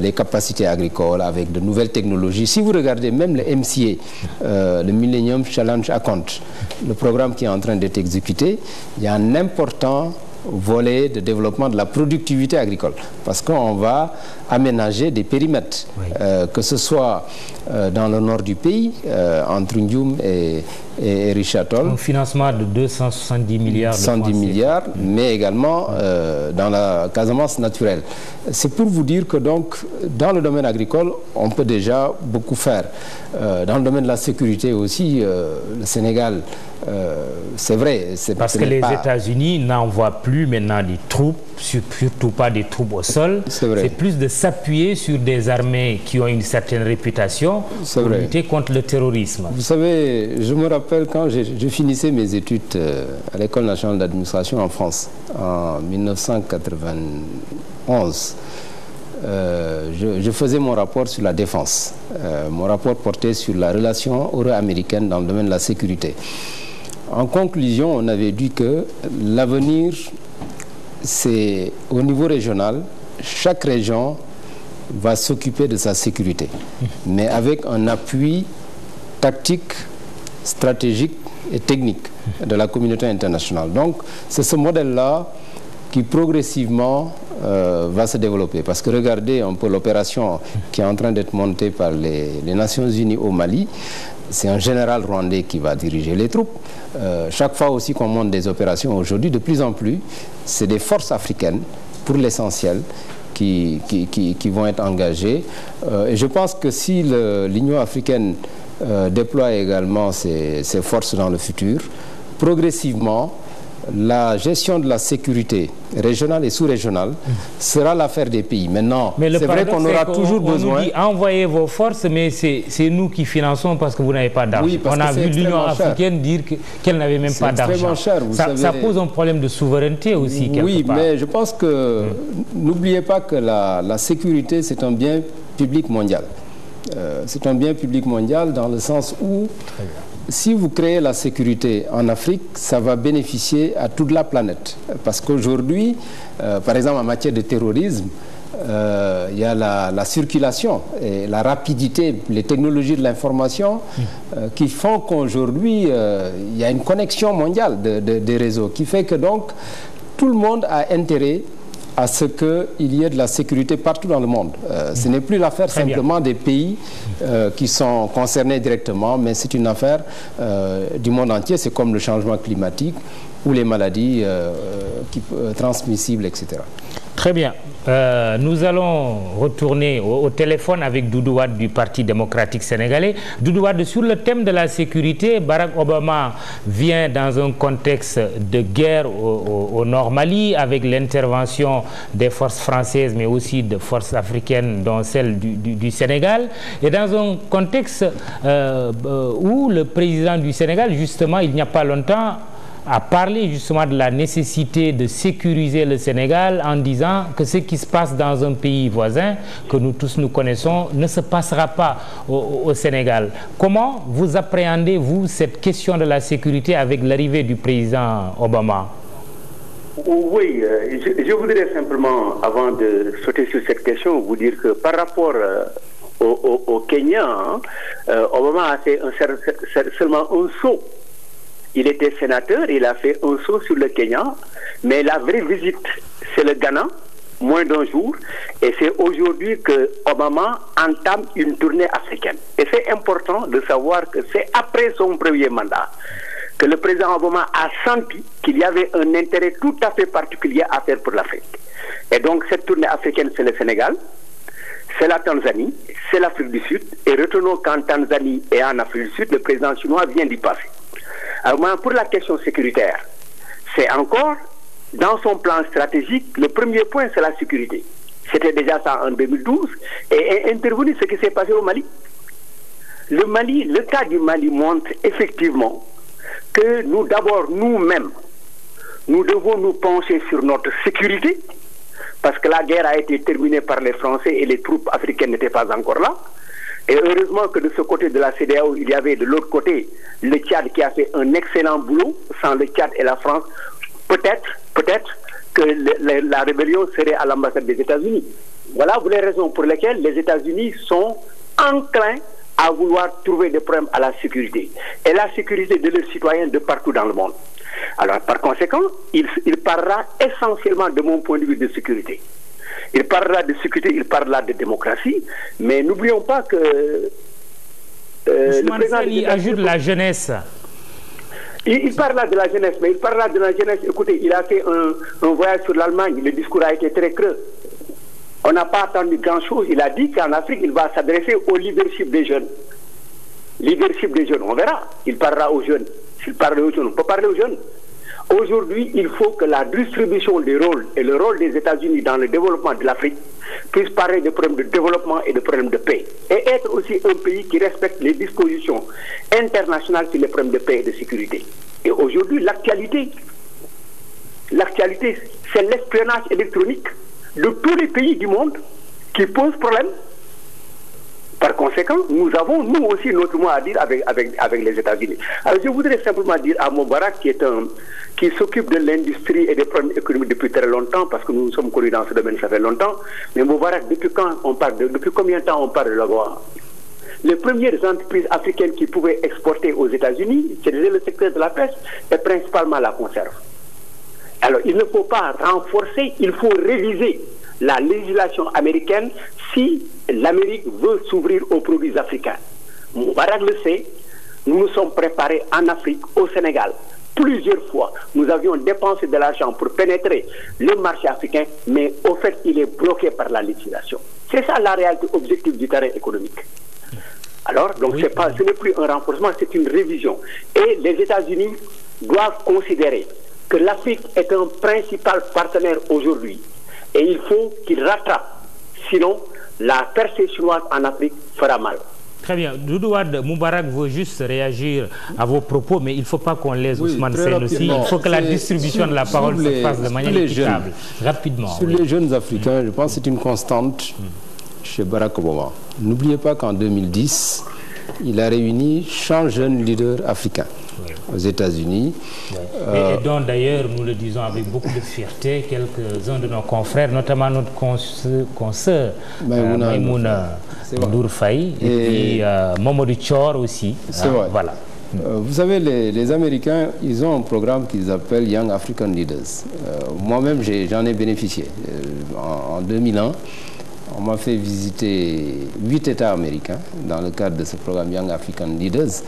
les capacités agricoles avec de nouvelles technologies. Si vous regardez même le MCA, le Millennium Challenge Account, le programme qui est en train d'être exécuté, il y a un important volet de développement de la productivité agricole parce qu'on va aménager des périmètres, que ce soit dans le nord du pays, entre Ndioum et Richard-Toll. Un financement de 270 milliards. 110 milliards, mais également dans la Casamance naturelle. C'est pour vous dire que donc, dans le domaine agricole, on peut déjà beaucoup faire. Dans le domaine de la sécurité aussi, le Sénégal, c'est vrai. Parce que les États-Unis n'envoient plus maintenant des troupes, surtout pas des troupes au sol. C'est plus de s'appuyer sur des armées qui ont une certaine réputation pour lutter contre le terrorisme. Vous savez, je me rappelle quand je finissais mes études à l'École nationale d'administration en France en 1991. Je faisais mon rapport sur la défense. Mon rapport portait sur la relation euro-américaine dans le domaine de la sécurité. En conclusion, on avait dit que l'avenir, c'est au niveau régional, chaque région va s'occuper de sa sécurité, mais avec un appui tactique, stratégique et technique de la communauté internationale. Donc, c'est ce modèle-là qui progressivement va se développer. Parce que regardez un peu l'opération qui est en train d'être montée par les Nations Unies au Mali. C'est un général rwandais qui va diriger les troupes. Chaque fois aussi qu'on monte des opérations aujourd'hui, de plus en plus, c'est des forces africaines, pour l'essentiel, qui vont être engagées. Et je pense que si l'Union africaine déploie également ses forces dans le futur, progressivement, la gestion de la sécurité régionale et sous-régionale sera l'affaire des pays. Maintenant, c'est vrai qu'on aura toujours besoin... On nous dit envoyez vos forces, mais c'est nous qui finançons parce que vous n'avez pas d'argent. Oui, on a vu l'Union africaine dire qu'elle n'avait même pas d'argent. Ça pose un problème de souveraineté aussi, quelque part. Oui, mais je pense que... N'oubliez pas que la sécurité, c'est un bien public mondial. C'est un bien public mondial dans le sens où... Si vous créez la sécurité en Afrique, ça va bénéficier à toute la planète. Parce qu'aujourd'hui, par exemple en matière de terrorisme, il y a la circulation et la rapidité, les technologies de l'information qui font qu'aujourd'hui, il y a une connexion mondiale des réseaux qui fait que donc tout le monde a intérêt à ce qu'il y ait de la sécurité partout dans le monde. Ce n'est plus l'affaire simplement des pays qui sont concernés directement, mais c'est une affaire du monde entier. C'est comme le changement climatique ou les maladies transmissibles, etc. Très bien. Nous allons retourner au téléphone avec Doudou Wade du Parti démocratique sénégalais. Doudou Wade, sur le thème de la sécurité, Barack Obama vient dans un contexte de guerre au Nord Mali avec l'intervention des forces françaises mais aussi de forces africaines dont celle du Sénégal, et dans un contexte où le président du Sénégal, justement, il n'y a pas longtemps, a parlé justement de la nécessité de sécuriser le Sénégal en disant que ce qui se passe dans un pays voisin que nous tous nous connaissons ne se passera pas au Sénégal. Comment vous appréhendez, vous, cette question de la sécurité avec l'arrivée du président Obama? Oui, je voudrais simplement, avant de sauter sur cette question, vous dire que par rapport au Kenya, Obama a fait seulement un saut. Il était sénateur, il a fait un saut sur le Kenya, mais la vraie visite, c'est le Ghana, moins d'un jour, et c'est aujourd'hui que Obama entame une tournée africaine. Et c'est important de savoir que c'est après son premier mandat que le président Obama a senti qu'il y avait un intérêt tout à fait particulier à faire pour l'Afrique. Et donc cette tournée africaine, c'est le Sénégal, c'est la Tanzanie, c'est l'Afrique du Sud, et retenons qu'en Tanzanie et en Afrique du Sud, le président chinois vient d'y passer. Alors, pour la question sécuritaire, c'est encore, dans son plan stratégique, le premier point, c'est la sécurité. C'était déjà ça en 2012, et est intervenu ce qui s'est passé au Mali. Le cas du Mali montre effectivement que nous, d'abord, nous-mêmes, nous devons nous pencher sur notre sécurité, parce que la guerre a été terminée par les Français et les troupes africaines n'étaient pas encore là. Et heureusement que de ce côté de la CEDEAO, il y avait de l'autre côté le Tchad qui a fait un excellent boulot. Sans le Tchad et la France, peut-être que la rébellion serait à l'ambassade des États-Unis. Voilà les raisons pour lesquelles les États-Unis sont enclins à vouloir trouver des problèmes à la sécurité. Et la sécurité de leurs citoyens de partout dans le monde. Alors, par conséquent, il parlera essentiellement de mon point de vue de sécurité. Il parlera de sécurité, il parlera de démocratie, mais n'oublions pas que le président ajoute la jeunesse. Il parlera de la jeunesse, mais il parlera de la jeunesse. Écoutez, il a fait un voyage sur l'Allemagne, le discours a été très creux. On n'a pas attendu grand-chose. Il a dit qu'en Afrique, il va s'adresser au leadership des jeunes. Leadership des jeunes, on verra. Il parlera aux jeunes. S'il parle aux jeunes, on peut parler aux jeunes. Aujourd'hui, il faut que la distribution des rôles et le rôle des États-Unis dans le développement de l'Afrique puisse parler de problèmes de développement et de problèmes de paix. Et être aussi un pays qui respecte les dispositions internationales sur les problèmes de paix et de sécurité. Et aujourd'hui, l'actualité, c'est l'espionnage électronique de tous les pays du monde qui pose problème. Par conséquent, nous avons, nous aussi, notre mot à dire avec les États-Unis. Alors, je voudrais simplement dire à Moubarak, qui s'occupe de l'industrie et des problèmes économiques depuis très longtemps, parce que nous sommes connus dans ce domaine, ça fait longtemps. Mais Moubarak, depuis combien de temps on parle de l'AGOA? Les premières entreprises africaines qui pouvaient exporter aux États-Unis, c'était le secteur de la pêche et principalement la conserve. Alors, il ne faut pas renforcer, il faut réviser la législation américaine si l'Amérique veut s'ouvrir aux produits africains. Moubarak le sait, nous nous sommes préparés en Afrique, au Sénégal. Plusieurs fois, nous avions dépensé de l'argent pour pénétrer le marché africain, mais au fait, il est bloqué par la législation. C'est ça la réalité objective du terrain économique. Alors, donc, oui, ce n'est plus un renforcement, c'est une révision. Et les États-Unis doivent considérer que l'Afrique est un principal partenaire aujourd'hui. Et il faut qu'il rattrape. Sinon, la percée chinoise en Afrique fera mal. Très bien. Doudou Wade, Moubarak veut juste réagir à vos propos, mais il ne faut pas qu'on laisse Ousmane Sène aussi. Il faut que la distribution de la parole se fasse de manière équitable. Rapidement. Sur les jeunes Africains, je pense que c'est une constante chez Barack Obama. N'oubliez pas qu'en 2010, il a réuni 100 jeunes leaders africains aux États-Unis. Et dont d'ailleurs, nous le disons avec beaucoup de fierté, quelques-uns de nos confrères, notamment notre consoeur Maïmouna Ndour Faye et puis Mamadou Thior aussi. C'est vrai. Voilà. Vous savez, les Américains, ils ont un programme qu'ils appellent Young African Leaders. Moi-même, j'en ai bénéficié. En 2001, on m'a fait visiter 8 États américains dans le cadre de ce programme Young African Leaders.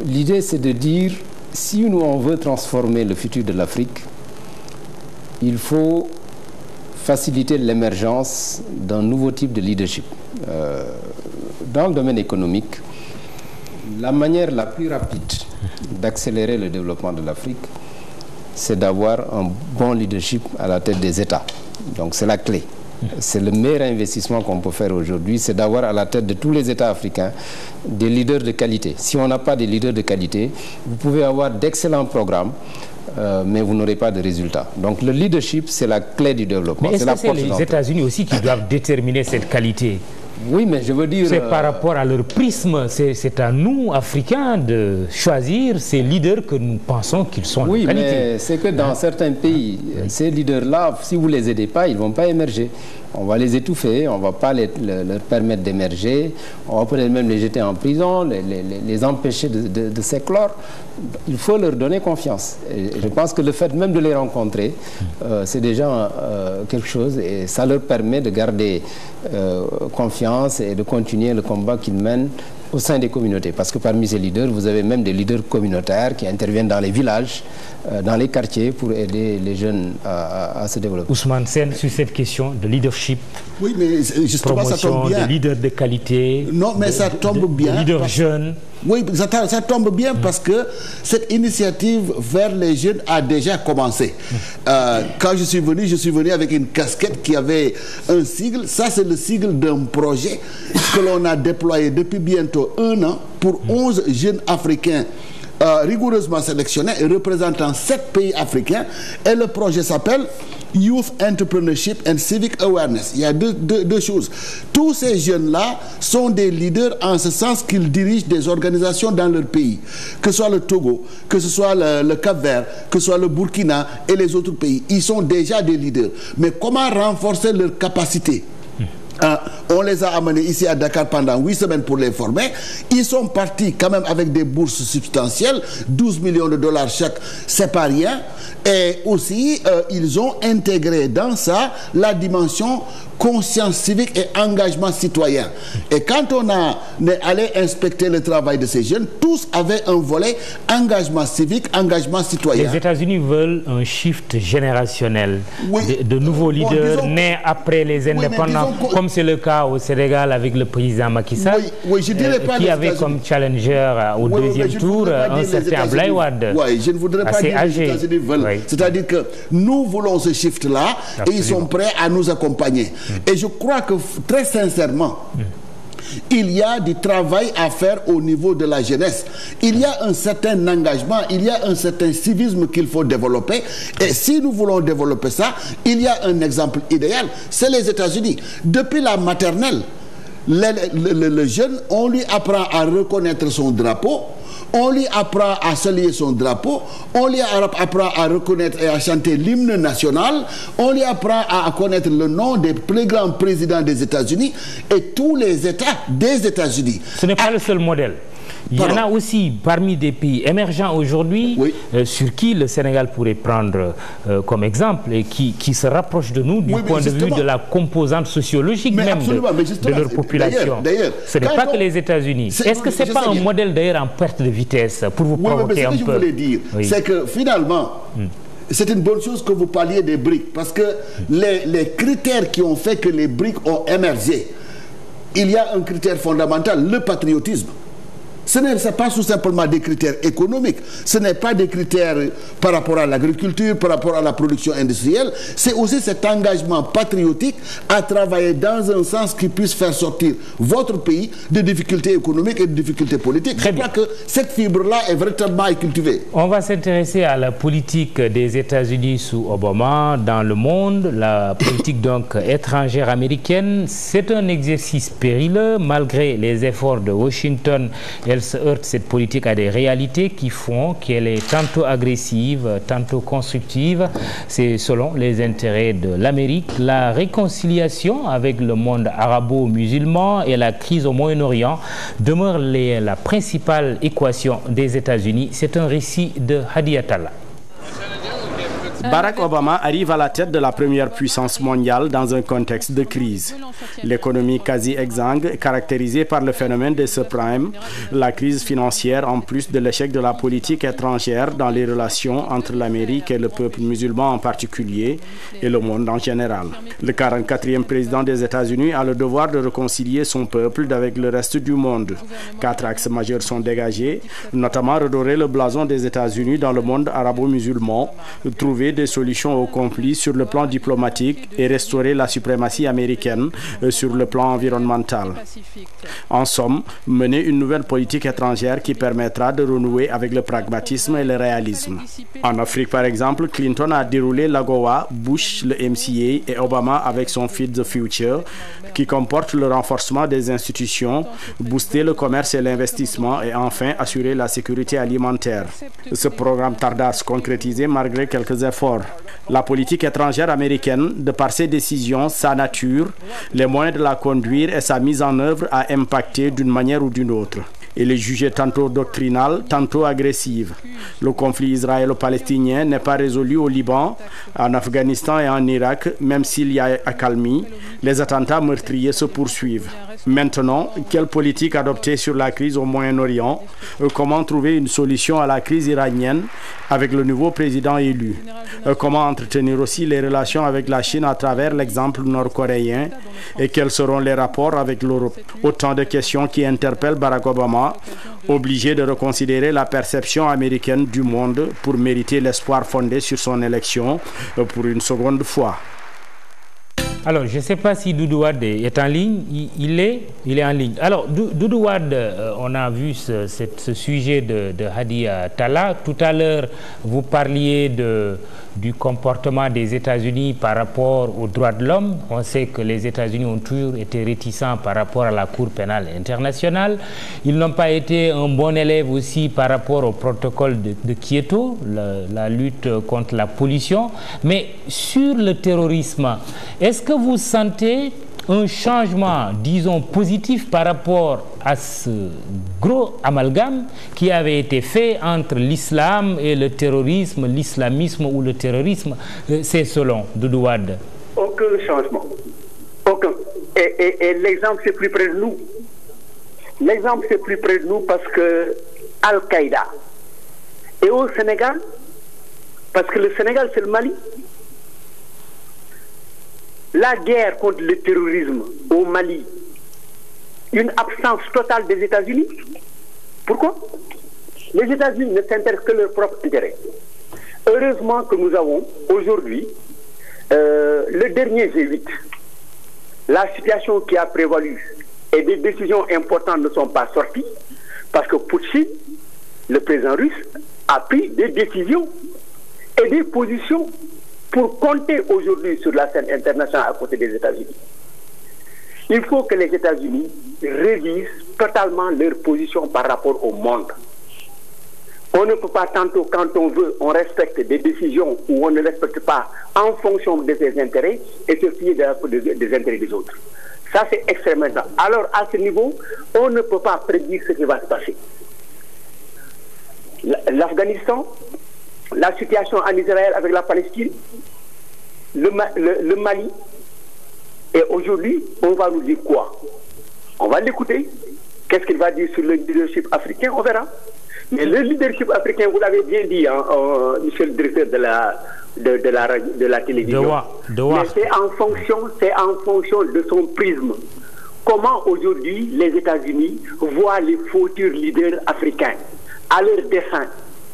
L'idée, c'est de dire, si nous, on veut transformer le futur de l'Afrique, il faut faciliter l'émergence d'un nouveau type de leadership. Dans le domaine économique, la manière la plus rapide d'accélérer le développement de l'Afrique, c'est d'avoir un bon leadership à la tête des États. Donc c'est la clé. C'est le meilleur investissement qu'on peut faire aujourd'hui, c'est d'avoir à la tête de tous les États africains des leaders de qualité. Si on n'a pas des leaders de qualité, vous pouvez avoir d'excellents programmes, mais vous n'aurez pas de résultats. Donc le leadership, c'est la clé du développement. Mais est-ce que c'est les États-Unis aussi qui doivent déterminer cette qualité? Oui, mais je veux dire... C'est par rapport à leur prisme, c'est à nous, Africains, de choisir ces leaders que nous pensons qu'ils sont de qualité. Oui, mais c'est que dans certains pays, ces leaders-là, si vous ne les aidez pas, ils ne vont pas émerger. On va les étouffer, on ne va pas leur permettre d'émerger, on va peut-être même les jeter en prison, les empêcher de s'éclore. Il faut leur donner confiance. Et je pense que le fait même de les rencontrer, c'est déjà quelque chose et ça leur permet de garder confiance et de continuer le combat qu'ils mènent au sein des communautés. Parce que parmi ces leaders, vous avez même des leaders communautaires qui interviennent dans les villages, dans les quartiers pour aider les jeunes à se développer. Ousmane Sène, sur cette question de leadership, oui, mais justement, ça tombe bien. De leaders de qualité. Non, mais ça tombe bien. De leaders jeunes. Oui, ça tombe bien parce que cette initiative vers les jeunes a déjà commencé. Quand je suis venu avec une casquette qui avait un sigle. Ça, c'est le sigle d'un projet que l'on a déployé depuis bientôt 1 an pour 11 jeunes Africains rigoureusement sélectionnés et représentant 7 pays africains. Et le projet s'appelle Youth Entrepreneurship and Civic Awareness. Il y a deux choses. Tous ces jeunes-là sont des leaders en ce sens qu'ils dirigent des organisations dans leur pays. Que ce soit le Togo, que ce soit le Cap-Vert, que ce soit le Burkina et les autres pays. Ils sont déjà des leaders. Mais comment renforcer leur capacité? On les a amenés ici à Dakar pendant 8 semaines pour les former. Ils sont partis quand même avec des bourses substantielles, 12 millions de dollars chaque, c'est pas rien. Et aussi, ils ont intégré dans ça la dimension conscience civique et engagement citoyen. Et quand on est allé inspecter le travail de ces jeunes, tous avaient un volet engagement civique, engagement citoyen. Les États-Unis veulent un shift générationnel, de nouveaux leaders nés après les indépendants, comme c'est le cas au Sénégal avec le président Macky Sall, qui avait comme challenger au deuxième tour un certain Abdoulaye Wade. Oui, je ne voudrais pas dire que les États-Unis veulent. C'est-à-dire que nous voulons ce shift-là et ils sont prêts à nous accompagner. Et je crois que très sincèrement, il y a du travail à faire au niveau de la jeunesse. Il y a un certain engagement, il y a un certain civisme qu'il faut développer. Et si nous voulons développer ça, il y a un exemple idéal, c'est les États-Unis. Depuis la maternelle, le jeune, on lui apprend à reconnaître son drapeau. On lui apprend à saluer son drapeau, on lui apprend à reconnaître et à chanter l'hymne national, on lui apprend à connaître le nom des plus grands présidents des États-Unis et tous les États des États-Unis. Ce n'est pas le seul modèle. Il y en a aussi parmi des pays émergents aujourd'hui, sur qui le Sénégal pourrait prendre comme exemple et qui se rapprochent de nous du point de vue de la composante sociologique même de leur population. Ce n'est pas que les États-Unis. Est-ce que ce n'est pas un modèle d'ailleurs en perte de vitesse pour vous provoquer un peu? Ce que je voulais dire, c'est que finalement, c'est une bonne chose que vous parliez des BRICS parce que les critères qui ont fait que les BRICS ont émergé, il y a un critère fondamental, le patriotisme. Ce n'est pas tout simplement des critères économiques, ce n'est pas des critères par rapport à l'agriculture, par rapport à la production industrielle, c'est aussi cet engagement patriotique à travailler dans un sens qui puisse faire sortir votre pays de difficultés économiques et de difficultés politiques. Je crois que cette fibre-là est véritablement à cultiver. On va s'intéresser à la politique des États-Unis sous Obama dans le monde, la politique donc étrangère américaine. C'est un exercice périlleux malgré les efforts de Washington. Elle se heurte, cette politique, à des réalités qui font qu'elle est tantôt agressive, tantôt constructive. C'est selon les intérêts de l'Amérique. La réconciliation avec le monde arabo-musulman et la crise au Moyen-Orient demeurent la principale équation des États-Unis. C'est un récit de Hadi Attallah. Barack Obama arrive à la tête de la première puissance mondiale dans un contexte de crise. L'économie quasi exsangue, caractérisée par le phénomène des subprimes, la crise financière en plus de l'échec de la politique étrangère dans les relations entre l'Amérique et le peuple musulman en particulier et le monde en général. Le 44e président des États-Unis a le devoir de réconcilier son peuple avec le reste du monde. 4 axes majeurs sont dégagés, notamment redorer le blason des États-Unis dans le monde arabo-musulman, trouver des solutions aux conflits sur le plan diplomatique et restaurer la suprématie américaine sur le plan environnemental. En somme, mener une nouvelle politique étrangère qui permettra de renouer avec le pragmatisme et le réalisme. En Afrique, par exemple, Clinton a déroulé l'AGOA, Bush le MCA et Obama avec son Feed the Future, qui comporte le renforcement des institutions, booster le commerce et l'investissement et enfin assurer la sécurité alimentaire. Ce programme tarda à se concrétiser malgré quelques efforts. La politique étrangère américaine, de par ses décisions, sa nature, les moyens de la conduire et sa mise en œuvre a impacté d'une manière ou d'une autre. Elle est jugée tantôt doctrinale, tantôt agressive. Le conflit israélo-palestinien n'est pas résolu au Liban, en Afghanistan et en Irak, même s'il y a accalmie. Les attentats meurtriers se poursuivent. Maintenant, quelle politique adopter sur la crise au Moyen-Orient? Comment trouver une solution à la crise iranienne avec le nouveau président élu? Comment entretenir aussi les relations avec la Chine à travers l'exemple nord-coréen? Et quels seront les rapports avec l'Europe? Autant de questions qui interpellent Barack Obama, obligé de reconsidérer la perception américaine du monde pour mériter l'espoir fondé sur son élection pour une seconde fois. Alors, je ne sais pas si Doudou Wade est en ligne. Il est en ligne. Alors, Doudou Wade, on a vu ce sujet de Hadi Talla. Tout à l'heure, vous parliez du comportement des États-Unis par rapport aux droits de l'homme. On sait que les États-Unis ont toujours été réticents par rapport à la Cour pénale internationale. Ils n'ont pas été un bon élève aussi par rapport au protocole de Kyoto, la lutte contre la pollution. Mais sur le terrorisme, est-ce que vous sentez un changement, disons, positif par rapport à ce gros amalgame qui avait été fait entre l'islam et le terrorisme, l'islamisme ou le terrorisme? C'est selon Doudou Wade. Aucun changement. Aucun. Et l'exemple, c'est plus près de nous. L'exemple, c'est plus près de nous parce que Al-Qaïda est au Sénégal, parce que le Sénégal, c'est le Mali. La guerre contre le terrorisme au Mali, une absence totale des États-Unis. Pourquoi? Les États-Unis ne s'intéressent que leur propre intérêt. Heureusement que nous avons aujourd'hui le dernier G8. La situation qui a prévalu et des décisions importantes ne sont pas sorties parce que Poutine, le président russe, a pris des décisions et des positions pour compter aujourd'hui sur la scène internationale à côté des États-Unis. Il faut que les États-Unis révisent totalement leur position par rapport au monde. On ne peut pas tantôt, quand on veut, on respecte des décisions ou on ne respecte pas en fonction de ses intérêts et se fier des intérêts des autres. Ça, c'est extrêmement grave. Alors, à ce niveau, on ne peut pas prédire ce qui va se passer. L'Afghanistan, la situation en Israël avec la Palestine, le Mali, et aujourd'hui, on va nous dire quoi? On va l'écouter. Qu'est-ce qu'il va dire sur le leadership africain? On verra. Mais le leadership africain, vous l'avez bien dit, hein, monsieur le directeur de la télévision. Mais c'est en fonction de son prisme. Comment aujourd'hui les États-Unis voient les futurs leaders africains à leur dessein,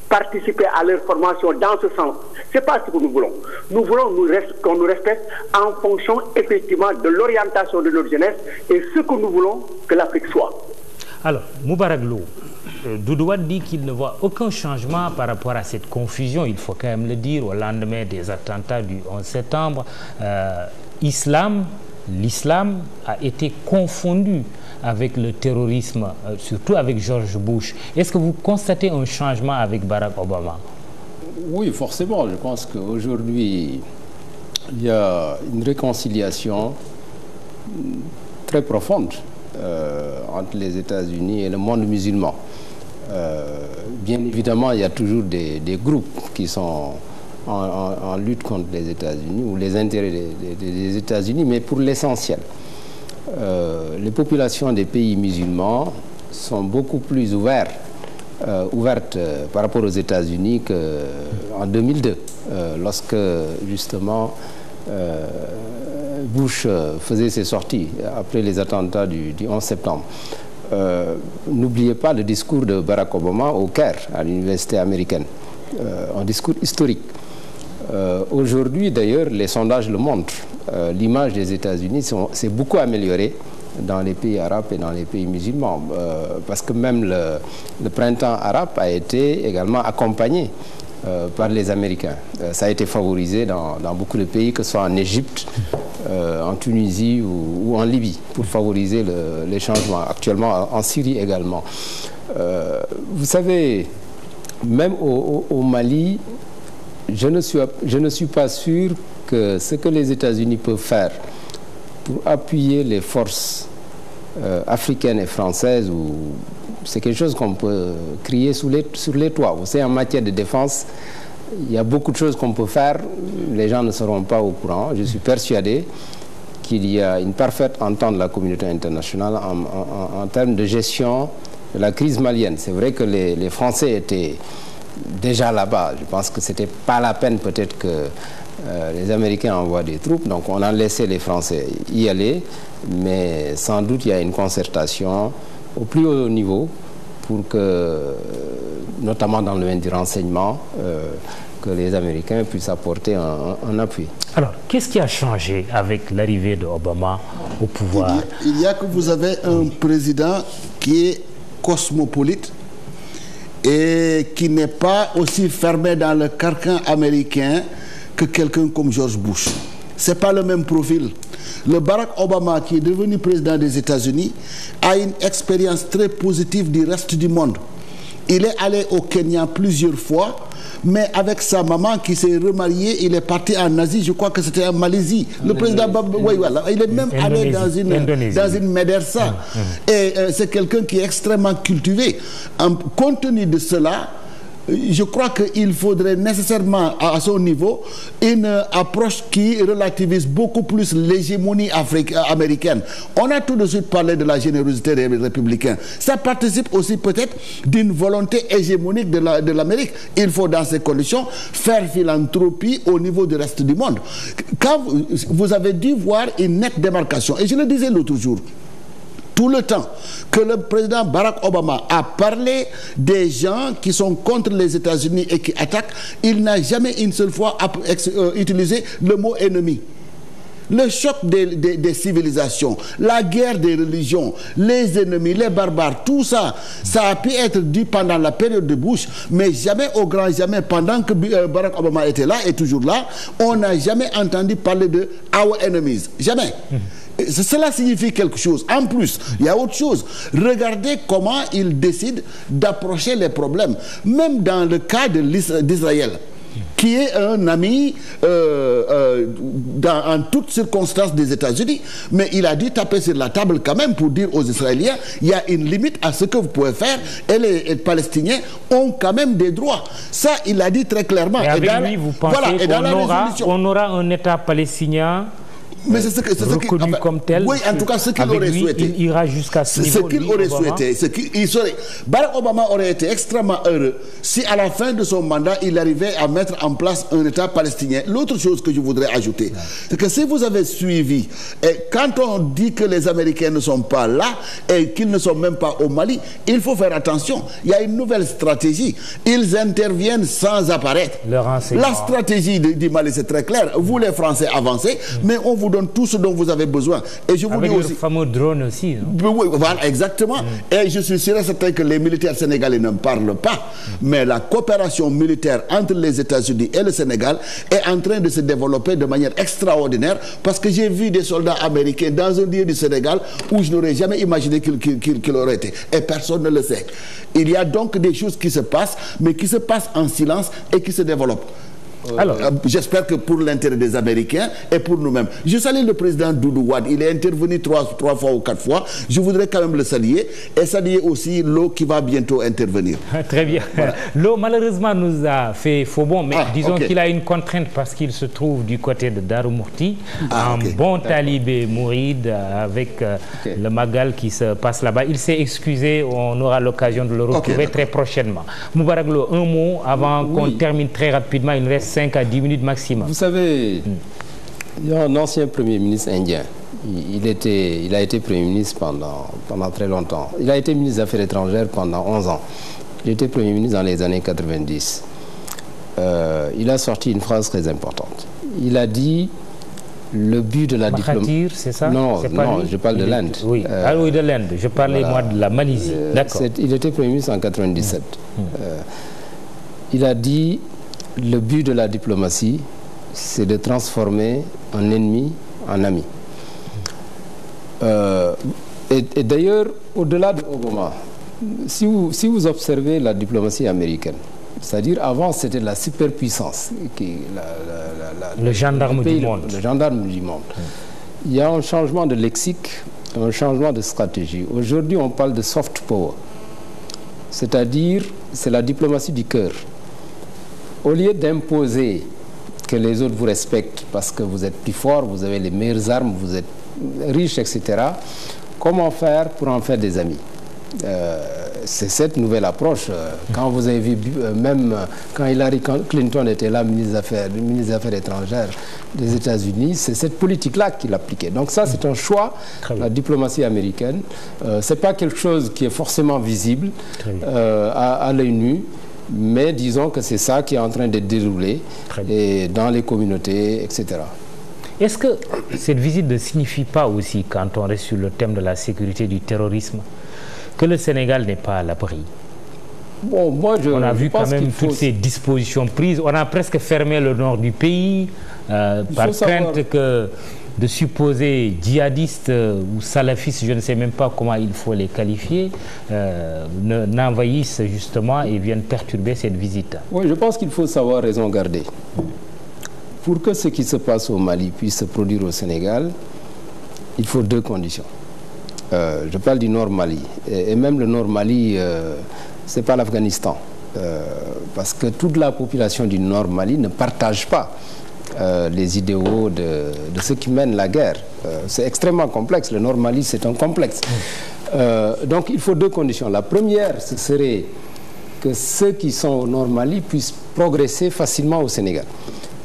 participer à leur formation dans ce sens. Ce n'est pas ce que nous voulons. Nous voulons qu'on nous respecte en fonction effectivement de l'orientation de notre jeunesse et ce que nous voulons que l'Afrique soit. Alors, Moubarak Lo, Doudou Wade dit qu'il ne voit aucun changement par rapport à cette confusion, il faut quand même le dire, au lendemain des attentats du 11 septembre. L'islam a été confondu avec le terrorisme, surtout avec George Bush. Est-ce que vous constatez un changement avec Barack Obama? Oui, forcément. Je pense qu'aujourd'hui, il y a une réconciliation très profonde entre les États-Unis et le monde musulman. Bien évidemment, il y a toujours des groupes qui sont en lutte contre les États-Unis ou les intérêts des États-Unis, mais pour l'essentiel. Les populations des pays musulmans sont beaucoup plus ouvertes par rapport aux États-Unis qu'en 2002, lorsque justement Bush faisait ses sorties après les attentats du 11 septembre. N'oubliez pas le discours de Barack Obama au Caire, à l'université américaine, un discours historique. Aujourd'hui, d'ailleurs, les sondages le montrent. L'image des États-Unis s'est beaucoup améliorée dans les pays arabes et dans les pays musulmans, parce que même le printemps arabe a été également accompagné par les Américains. Ça a été favorisé dans beaucoup de pays, que ce soit en Égypte, en Tunisie ou en Libye, pour favoriser les changements. Actuellement en Syrie également. Vous savez, même au Mali, je ne suis pas sûr que ce que les États-Unis peuvent faire pour appuyer les forces africaines et françaises, c'est quelque chose qu'on peut crier sur les toits. Vous savez, en matière de défense, il y a beaucoup de choses qu'on peut faire. Les gens ne seront pas au courant. Je suis persuadé qu'il y a une parfaite entente de la communauté internationale en termes de gestion de la crise malienne. C'est vrai que les Français étaient déjà là-bas. Je pense que c'était pas la peine peut-être que les Américains envoient des troupes, donc on a laissé les Français y aller, mais sans doute il y a une concertation au plus haut niveau pour que, notamment dans le domaine du renseignement, que les Américains puissent apporter un appui. Alors, qu'est-ce qui a changé avec l'arrivée d'Obama au pouvoir? Il y a que vous avez un président qui est cosmopolite et qui n'est pas aussi fermé dans le carcan américain que quelqu'un comme George Bush. Ce n'est pas le même profil. Le Barack Obama, qui est devenu président des États-Unis, a une expérience très positive du reste du monde. Il est allé au Kenya plusieurs fois, mais avec sa maman qui s'est remariée, il est parti en Asie, je crois que c'était en Malaisie. Le président oui, voilà. Il est même allé dans une médersa. Et c'est quelqu'un qui est extrêmement cultivé. Compte tenu de cela, je crois qu'il faudrait nécessairement, à son niveau, une approche qui relativise beaucoup plus l'hégémonie américaine. On a tout de suite parlé de la générosité des républicains. Ça participe aussi peut-être d'une volonté hégémonique de l'Amérique. Il faut, dans ces conditions, faire philanthropie au niveau du reste du monde. Quand vous avez dû voir une nette démarcation, et je le disais l'autre jour, tout le temps que le président Barack Obama a parlé des gens qui sont contre les États-Unis et qui attaquent, il n'a jamais une seule fois utilisé le mot ennemi. Le choc des civilisations, la guerre des religions, les ennemis, les barbares, tout ça, ça a pu être dit pendant la période de Bush, mais jamais, au grand jamais, pendant que Barack Obama était là et toujours là, on n'a jamais entendu parler de our enemies. Jamais. Cela signifie quelque chose. En plus, il y a autre chose. Regardez comment il décide d'approcher les problèmes. Même dans le cas d'Israël, qui est un ami en toutes circonstances des États-Unis, mais il a dû taper sur la table quand même pour dire aux Israéliens, il y a une limite à ce que vous pouvez faire, et les Palestiniens ont quand même des droits. Ça, il a dit très clairement. Et avec lui, vous pensez qu'on aura un État palestinien mais c'est reconnu comme tel. Oui, en tout cas, ce qu'il aurait souhaité. Il ira jusqu'à ce niveau. Ce qu'il aurait souhaité, Barack Obama aurait été extrêmement heureux si à la fin de son mandat, il arrivait à mettre en place un État palestinien. L'autre chose que je voudrais ajouter, c'est que si vous avez suivi, et quand on dit que les Américains ne sont pas là et qu'ils ne sont même pas au Mali, il faut faire attention. Il y a une nouvelle stratégie. Ils interviennent sans apparaître. La stratégie du Mali, c'est très clair. Vous, les Français, avancez, mais on vous donne tout ce dont vous avez besoin. Et je vous dis aussi, le fameux drone aussi. Oui, voilà, exactement. Et je suis sûr et certain que les militaires sénégalais ne parlent pas, mais la coopération militaire entre les États-Unis et le Sénégal est en train de se développer de manière extraordinaire, parce que j'ai vu des soldats américains dans un lieu du Sénégal où je n'aurais jamais imaginé qu'il aurait été. Et personne ne le sait. Il y a donc des choses qui se passent, mais qui se passent en silence et qui se développent. Alors, j'espère que pour l'intérêt des Américains et pour nous-mêmes. Je salue le président Doudou Wade. Il est intervenu trois fois ou 4 fois. Je voudrais quand même le saluer et saluer aussi Lo qui va bientôt intervenir. Très bien. Voilà. Lo, malheureusement, nous a fait faux bon, mais disons qu'il a une contrainte parce qu'il se trouve du côté de Darou Mourti, un bon talibé mouride avec le Magal qui se passe là-bas. Il s'est excusé, on aura l'occasion de le retrouver très prochainement. Moubarak Lo, un mot avant qu'on termine très rapidement, il nous reste 5 à 10 minutes maximum. Vous savez, il y a un ancien Premier ministre indien. Il a été Premier ministre pendant très longtemps. Il a été ministre des Affaires étrangères pendant 11 ans. Il était Premier ministre dans les années 90. Il a sorti une phrase très importante. Il a dit le but de la diplomatie... c'est ça? Non, je parle de l'Inde. Oui, oui, de l'Inde. Je parlais moi de la Malaisie. D'accord. Il était Premier ministre en 97. Il a dit le but de la diplomatie, c'est de transformer un ennemi en ami. Et d'ailleurs, au-delà de Obama, si vous observez la diplomatie américaine, c'est-à-dire avant c'était la superpuissance, le gendarme du monde. Le gendarme du monde. Il y a un changement de lexique, un changement de stratégie. Aujourd'hui, on parle de soft power, c'est-à-dire c'est la diplomatie du cœur. Au lieu d'imposer que les autres vous respectent parce que vous êtes plus fort, vous avez les meilleures armes, vous êtes riche, etc. Comment faire pour en faire des amis? C'est cette nouvelle approche. Quand vous avez vu, même quand Hillary Clinton était là, ministre des Affaires étrangères des États-Unis, c'est cette politique-là qu'il appliquait. Donc ça, c'est un choix de la diplomatie américaine. Ce n'est pas quelque chose qui est forcément visible à l'œil nu, mais disons que c'est ça qui est en train de dérouler et dans les communautés, etc. Est-ce que cette visite ne signifie pas aussi, quand on reste sur le thème de la sécurité du terrorisme, que le Sénégal n'est pas à l'abri? Bon, on a vu quand même toutes ces dispositions prises. On a presque fermé le nord du pays par crainte que de supposés djihadistes ou salafistes, je ne sais même pas comment il faut les qualifier, n'envahissent justement et viennent perturber cette visite. Oui, je pense qu'il faut savoir raison garder. Pour que ce qui se passe au Mali puisse se produire au Sénégal, il faut 2 conditions. Je parle du Nord Mali. Et même le Nord Mali, ce n'est pas l'Afghanistan. Parce que toute la population du Nord Mali ne partage pas les idéaux de ceux qui mènent la guerre. C'est extrêmement complexe. Le Nord Mali, c'est un complexe. Donc il faut 2 conditions. La première, ce serait que ceux qui sont au Nord Mali puissent progresser facilement au Sénégal.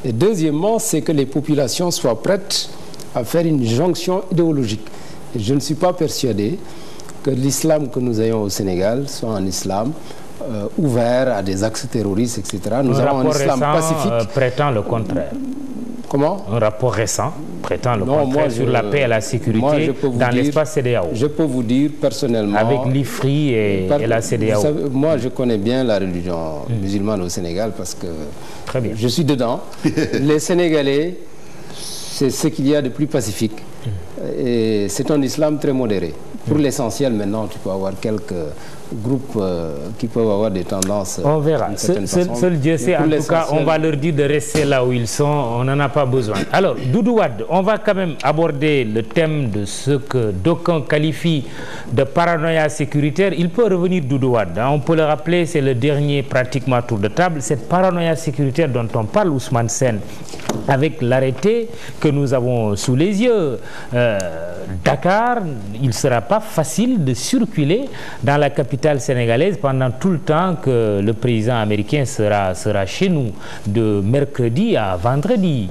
Et deuxièmement, c'est que les populations soient prêtes à faire une jonction idéologique. Et je ne suis pas persuadé que l'islam que nous ayons au Sénégal soit un islam ouvert à des axes terroristes, etc. Nous avons un islam pacifique. Prétend le contraire. Comment? Un rapport récent prétend le contraire sur la paix et la sécurité dans l'espace CEDEAO. Je peux vous dire personnellement... Avec l'IFRI et la CEDEAO. Vous savez, moi, je connais bien la religion musulmane au Sénégal parce que je suis dedans. Les Sénégalais, c'est ce qu'il y a de plus pacifique. Et c'est un islam très modéré. Pour l'essentiel, maintenant, tu peux avoir quelques groupes qui peuvent avoir des tendances. On verra. Seul Dieu sait. En tout cas, on va leur dire de rester là où ils sont. On n'en a pas besoin. Alors, Doudou Wade, on va quand même aborder le thème de ce que d'aucuns qualifient de paranoïa sécuritaire. Il peut revenir, Doudou Wade. On peut le rappeler, c'est le dernier pratiquement tour de table. Cette paranoïa sécuritaire dont on parle, Ousmane Sène, avec l'arrêté que nous avons sous les yeux. Dakar, il ne sera pas facile de circuler dans la capitale sénégalaise pendant tout le temps que le président américain sera chez nous, de mercredi à vendredi.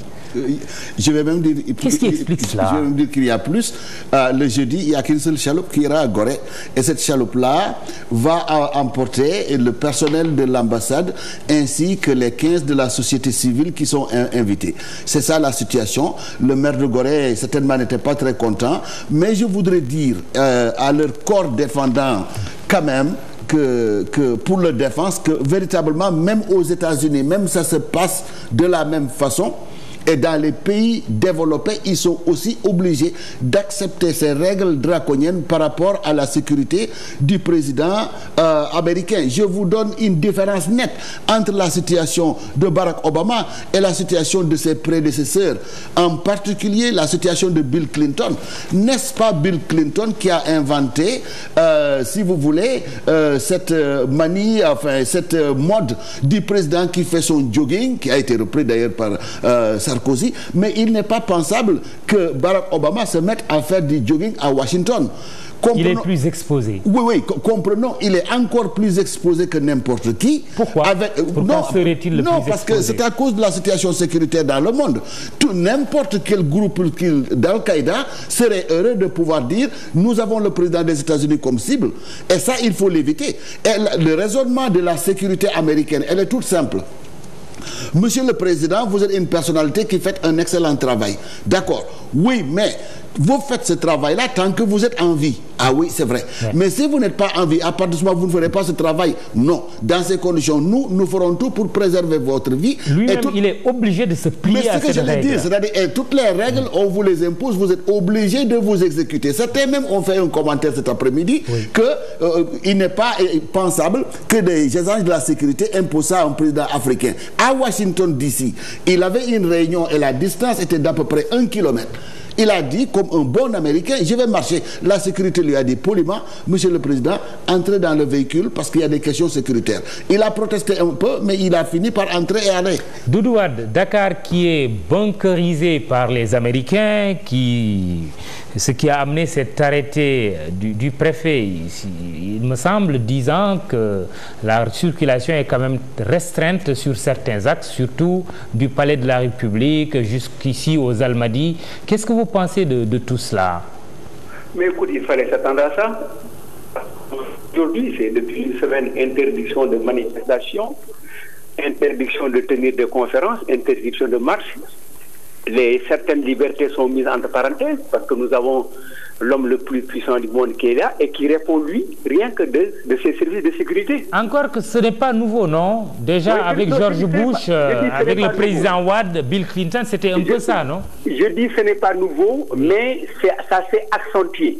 Je vais même dire... Qu'est-ce qui explique cela? Je vais même dire qu'il y a plus. Le jeudi, il n'y a qu'une seule chaloupe qui ira à Gorée. Et cette chaloupe-là va emporter le personnel de l'ambassade ainsi que les 15 de la société civile qui sont invités. C'est ça la situation. Le maire de Gorée, certainement, n'était pas très content. Mais je voudrais dire à leur corps défendant quand même que pour leur défense, que véritablement, même aux États-Unis, même ça se passe de la même façon. Et dans les pays développés, ils sont aussi obligés d'accepter ces règles draconiennes par rapport à la sécurité du président américain. Je vous donne une différence nette entre la situation de Barack Obama et la situation de ses prédécesseurs, en particulier la situation de Bill Clinton. N'est-ce pas Bill Clinton qui a inventé, si vous voulez, cette manie, enfin cette mode du président qui fait son jogging, qui a été repris d'ailleurs par Sarkozy, mais il n'est pas pensable que Barack Obama se mette à faire du jogging à Washington. Il est plus exposé. Oui, comprenons, il est encore plus exposé que n'importe qui. Pourquoi? Pourquoi serait-il le plus exposé? Non, parce que c'est à cause de la situation sécuritaire dans le monde. N'importe quel groupe d'Al-Qaïda serait heureux de pouvoir dire nous avons le président des États-Unis comme cible. Et ça, il faut l'éviter. Et le raisonnement de la sécurité américaine, elle est toute simple. Monsieur le Président, vous êtes une personnalité qui fait un excellent travail. D'accord. Oui, mais vous faites ce travail-là tant que vous êtes en vie. Ah oui, c'est vrai. Ouais. Mais si vous n'êtes pas en vie, à partir de ce moment, vous ne ferez pas ce travail. Non. Dans ces conditions, nous ferons tout pour préserver votre vie. Lui-même, il est obligé de se plier à ces règles. Mais ce que j'allais dire, c'est-à-dire, toutes les règles, on vous les impose, vous êtes obligé de vous exécuter. Certains même ont fait un commentaire cet après-midi qu'il n'est pas pensable que des agents de la sécurité imposent ça à un président africain. À Washington, D.C., il avait une réunion et la distance était d'à peu près 1 kilomètre. Il a dit, comme un bon Américain, je vais marcher. La sécurité lui a dit poliment, Monsieur le Président, entrez dans le véhicule parce qu'il y a des questions sécuritaires. Il a protesté un peu, mais il a fini par entrer et aller. Doudou Wade, Dakar qui est bunkerisé par les Américains, ce qui a amené cet arrêté du préfet, il me semble, disant que la circulation est quand même restreinte sur certains axes, surtout du Palais de la République jusqu'ici aux Almadies. Qu'est-ce que vous pensez de tout cela? Mais écoute, il fallait s'attendre à ça. Aujourd'hui, c'est depuis une semaine interdiction de manifestation, interdiction de tenir des conférences, interdiction de marche. Certaines libertés sont mises entre parenthèses parce que nous avons l'homme le plus puissant du monde qui est là et qui répond, lui, rien que de ses services de sécurité. Encore que ce n'est pas nouveau, non? Déjà, avec George Bush, avec le président Wade, Bill Clinton, c'était un peu ça, non? Je dis que ce n'est pas nouveau, mais ça s'est accentué.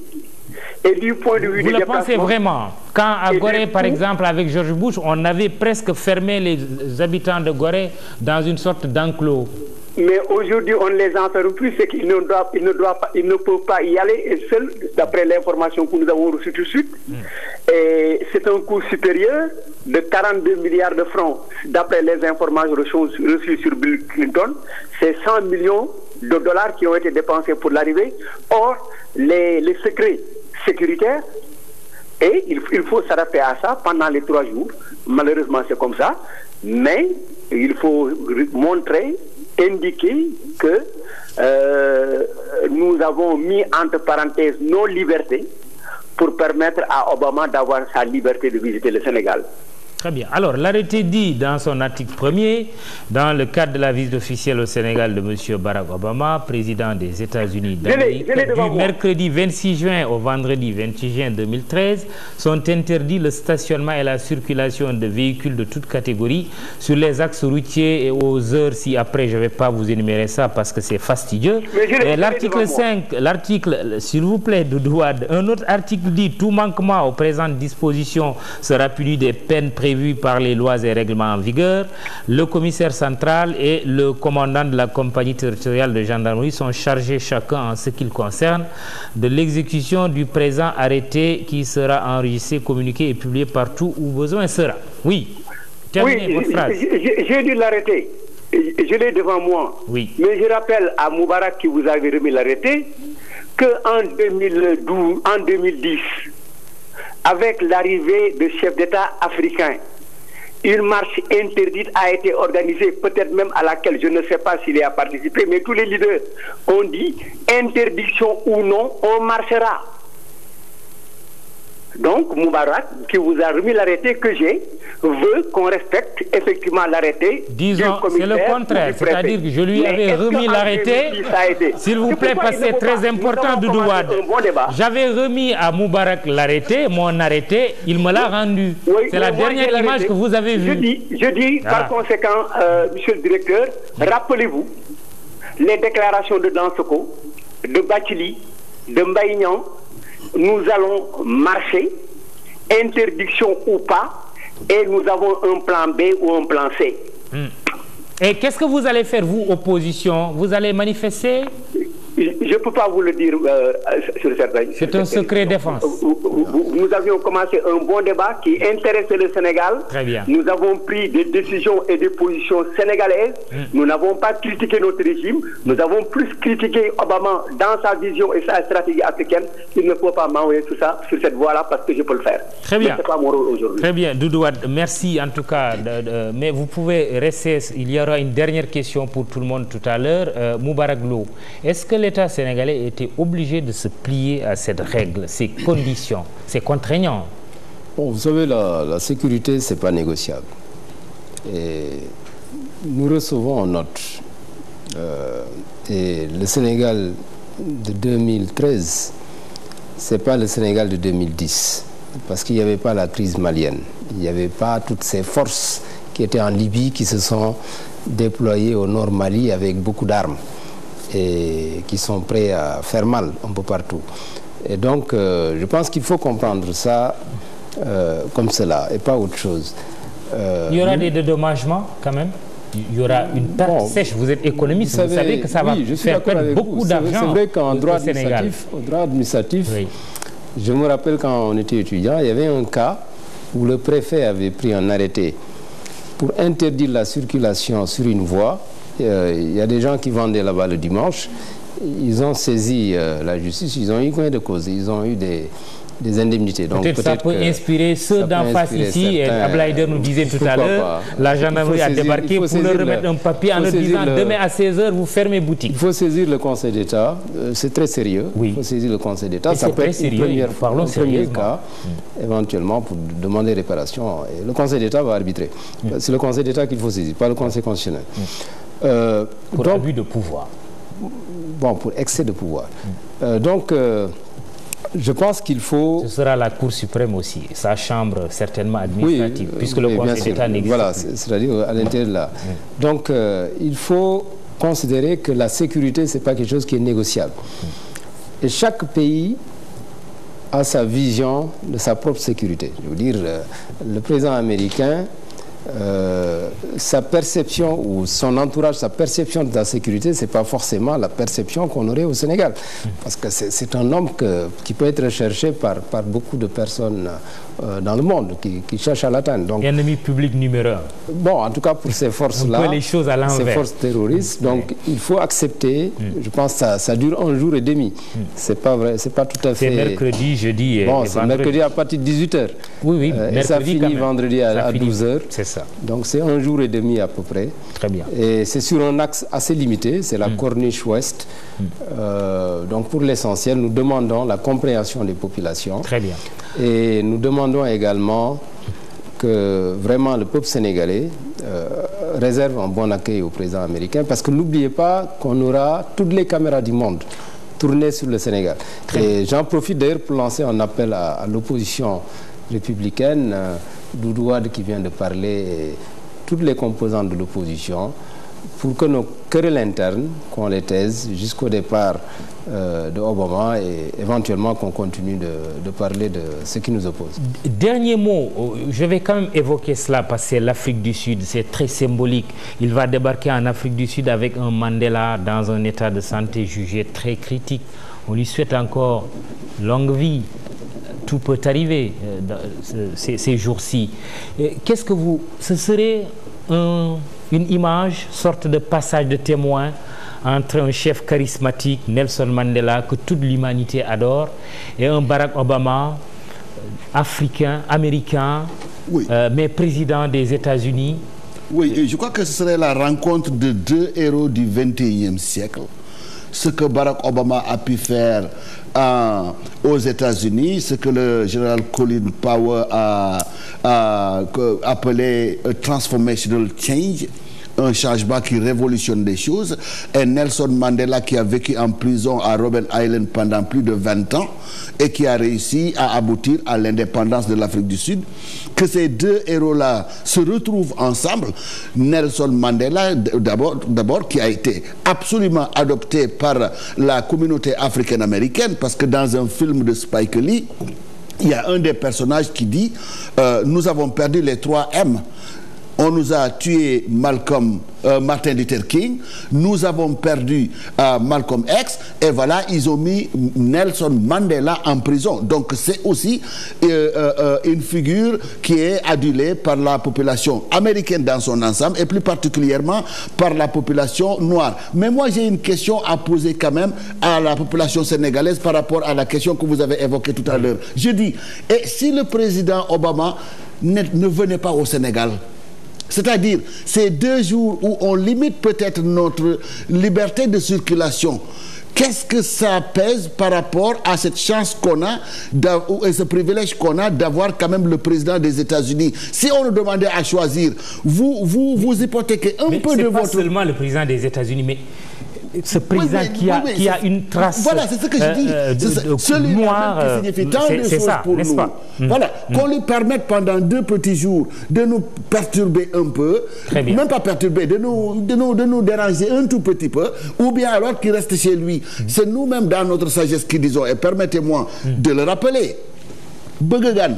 Et du point de vue vous le pensez vraiment? Quand à Gorée, par exemple, avec George Bush, on avait presque fermé les habitants de Gorée dans une sorte d'enclos. Mais aujourd'hui, on ne les enferme plus, c'est qu'ils ne peuvent pas y aller seuls, d'après l'information que nous avons reçue tout de suite. Et c'est un coût supérieur de 42 milliards de francs, d'après les informations reçues sur Bill Clinton. C'est 100 millions de dollars qui ont été dépensés pour l'arrivée. Or, les secrets sécuritaires, et il faut s'adapter à ça pendant les 3 jours. Malheureusement, c'est comme ça. Mais il faut montrer, indiquer que nous avons mis entre parenthèses nos libertés pour permettre à Obama d'avoir sa liberté de visiter le Sénégal. Très bien. Alors, l'arrêté dit dans son article 1er, dans le cadre de la visite officielle au Sénégal de M. Barack Obama, président des États-Unis d'Amérique, du mercredi 26 juin au vendredi 28 juin 2013, sont interdits le stationnement et la circulation de véhicules de toute catégorie sur les axes routiers et aux heures, si après je ne vais pas vous énumérer ça parce que c'est fastidieux. L'article 5, s'il vous plaît, Doudou Wade, un autre article dit tout manquement aux présentes dispositions sera puni des peines prévues par les lois et règlements en vigueur. Le commissaire central et le commandant de la compagnie territoriale de gendarmerie sont chargés chacun en ce qui le concerne de l'exécution du présent arrêté qui sera enregistré, communiqué et publié partout où besoin sera. Oui, terminez votre phrase. J'ai dû l'arrêter. Je l'ai devant moi. Oui. Mais je rappelle à Moubarak qui vous avait remis l'arrêté qu'en 2010, avec l'arrivée de chefs d'État africains, une marche interdite a été organisée, peut-être même à laquelle je ne sais pas s'il a participé, mais tous les leaders ont dit, interdiction ou non, on marchera. Donc, Moubarak, qui vous a remis l'arrêté que j'ai, veut qu'on respecte effectivement l'arrêté. Disons, c'est le contraire, c'est-à-dire que je lui avais remis l'arrêté. S'il vous plaît, parce que c'est très important, Doudou Wade. J'avais remis à Moubarak l'arrêté, mon arrêté, il me l'a rendu. Oui, c'est la dernière image que vous avez vue. Je dis par conséquent, monsieur le directeur, rappelez-vous les déclarations de Dansokho, de Bathily, de Mbaye Niang, nous allons marcher, interdiction ou pas, et nous avons un plan B ou un plan C. Et qu'est-ce que vous allez faire, vous, opposition? Vous allez manifester? Je ne peux pas vous le dire sur certains. C'est un secret défense. Nous avions commencé un bon débat qui intéressait le Sénégal. Très bien. Nous avons pris des décisions et des positions sénégalaises. Nous n'avons pas critiqué notre régime. Nous avons plus critiqué Obama dans sa vision et sa stratégie africaine. Il ne faut pas m'envoyer tout ça sur cette voie-là parce que je peux le faire. Très bien. Ce n'est pas mon rôle aujourd'hui. Très bien. Doudou Wade, merci en tout cas. Mais vous pouvez rester. Il y aura une dernière question pour tout le monde tout à l'heure. Moubarak Lo, est-ce que l'État sénégalais était obligé de se plier à cette règle, ces conditions? C'est contraignant. Bon, vous savez, la sécurité, c'est pas négociable. Et nous recevons en note et le Sénégal de 2013, c'est pas le Sénégal de 2010, parce qu'il n'y avait pas la crise malienne, il n'y avait pas toutes ces forces qui étaient en Libye, qui se sont déployées au nord Mali avec beaucoup d'armes et qui sont prêts à faire mal un peu partout. Et donc, je pense qu'il faut comprendre ça comme cela et pas autre chose. Il y aura des dédommagements quand même? Il y aura une perte sèche. Vous êtes économiste, vous savez que ça va faire perdre beaucoup d'argent. C'est vrai qu'en droit administratif, oui. Je me rappelle quand on était étudiant, il y avait un cas où le préfet avait pris un arrêté pour interdire la circulation sur une voie. Il y a des gens qui vendaient là-bas le dimanche. Ils ont saisi la justice, ils ont eu combien de causes? Ils ont eu des indemnités. Donc peut-être ça peut inspirer ceux d'en face ici. Et Ablaïder nous disait tout à l'heure, la gendarmerie a débarqué pour leur remettre un papier en leur disant demain à 16h, vous fermez boutique. Il faut saisir le Conseil d'État, c'est très sérieux. Oui. Il faut saisir le Conseil d'État. Ça peut être une première fois, un premier cas, éventuellement pour demander réparation. Et le Conseil d'État va arbitrer. C'est le Conseil d'État qu'il faut saisir, pas le Conseil constitutionnel. Pour abus de pouvoir. Bon, pour excès de pouvoir. Je pense qu'il faut... Ce sera la Cour suprême aussi, sa chambre certainement administrative, puisque le Conseil d'État n'existe pas. Voilà, c'est-à-dire à l'intérieur de là. Donc, il faut considérer que la sécurité, ce n'est pas quelque chose qui est négociable. Et chaque pays a sa vision de sa propre sécurité. Je veux dire, le président américain... sa perception ou son entourage, sa perception de la sécurité, c'est pas forcément la perception qu'on aurait au Sénégal. Parce que c'est un homme qui peut être recherché par beaucoup de personnes dans le monde qui cherchent à l'atteindre. Donc, ennemi public numéro 1. Bon, en tout cas pour ces forces-là, les choses à l'envers. Ces forces terroristes. Donc il faut accepter. Je pense que ça dure 1 jour et demi. C'est pas vrai, c'est pas tout à fait. C'est mercredi, jeudi. Bon, c'est mercredi à partir de 18h. Oui, et ça finit vendredi à 12h. C'est ça. Donc c'est 1 jour et demi à peu près. Très bien. Et c'est sur un axe assez limité, c'est la corniche ouest. Donc pour l'essentiel, nous demandons la compréhension des populations. Très bien. Et nous demandons également que vraiment le peuple sénégalais réserve un bon accueil au président américain, parce que n'oubliez pas qu'on aura toutes les caméras du monde tournées sur le Sénégal. Et j'en profite d'ailleurs pour lancer un appel à l'opposition républicaine, Doudou Wade qui vient de parler, et toutes les composantes de l'opposition, pour que nos querelles internes, qu'on les taise jusqu'au départ de Obama, et éventuellement qu'on continue de parler de ce qui nous oppose. Dernier mot, je vais quand même évoquer cela parce que c'est l'Afrique du Sud, c'est très symbolique. Il va débarquer en Afrique du Sud avec un Mandela dans un état de santé jugé très critique. On lui souhaite encore longue vie. Tout peut arriver ces jours-ci. Qu'est-ce que ce serait une image, sorte de passage de témoin entre un chef charismatique, Nelson Mandela, que toute l'humanité adore, et un Barack Obama, africain, américain, oui. Mais président des États-Unis. Oui, et je crois que ce serait la rencontre de 2 héros du XXIe siècle. Ce que Barack Obama a pu faire aux États-Unis, ce que le général Colin Powell a appelé transformational change, un changement qui révolutionne les choses, et Nelson Mandela qui a vécu en prison à Robben Island pendant plus de 20 ans et qui a réussi à aboutir à l'indépendance de l'Afrique du Sud, que ces deux héros-là se retrouvent ensemble. Nelson Mandela, d'abord, qui a été absolument adopté par la communauté africaine-américaine, parce que dans un film de Spike Lee, il y a un des personnages qui dit nous avons perdu les 3 M. On nous a tué Martin Luther King, nous avons perdu Malcolm X, et voilà, ils ont mis Nelson Mandela en prison. Donc c'est aussi une figure qui est adulée par la population américaine dans son ensemble, et plus particulièrement par la population noire. Mais moi j'ai une question à poser quand même à la population sénégalaise par rapport à la question que vous avez évoquée tout à l'heure. Je dis, et si le président Obama ne venait pas au Sénégal? C'est-à-dire, ces 2 jours où on limite peut-être notre liberté de circulation, qu'est-ce que ça pèse par rapport à cette chance qu'on a et ce privilège qu'on a d'avoir quand même le président des États-Unis? Si on nous demandait à choisir, vous hypothéquez un peu de votre... Mais pas seulement le président des États-Unis, mais ce président qui a une trace. Voilà, c'est ce que je dis. Celui-là qui signifie tant de choses pour nous. Voilà, qu'on lui permette pendant 2 petits jours de nous perturber un peu, même pas perturber, de nous déranger un tout petit peu, ou bien alors qu'il reste chez lui. C'est nous-mêmes dans notre sagesse qui disons, et permettez-moi de le rappeler, bëgg gan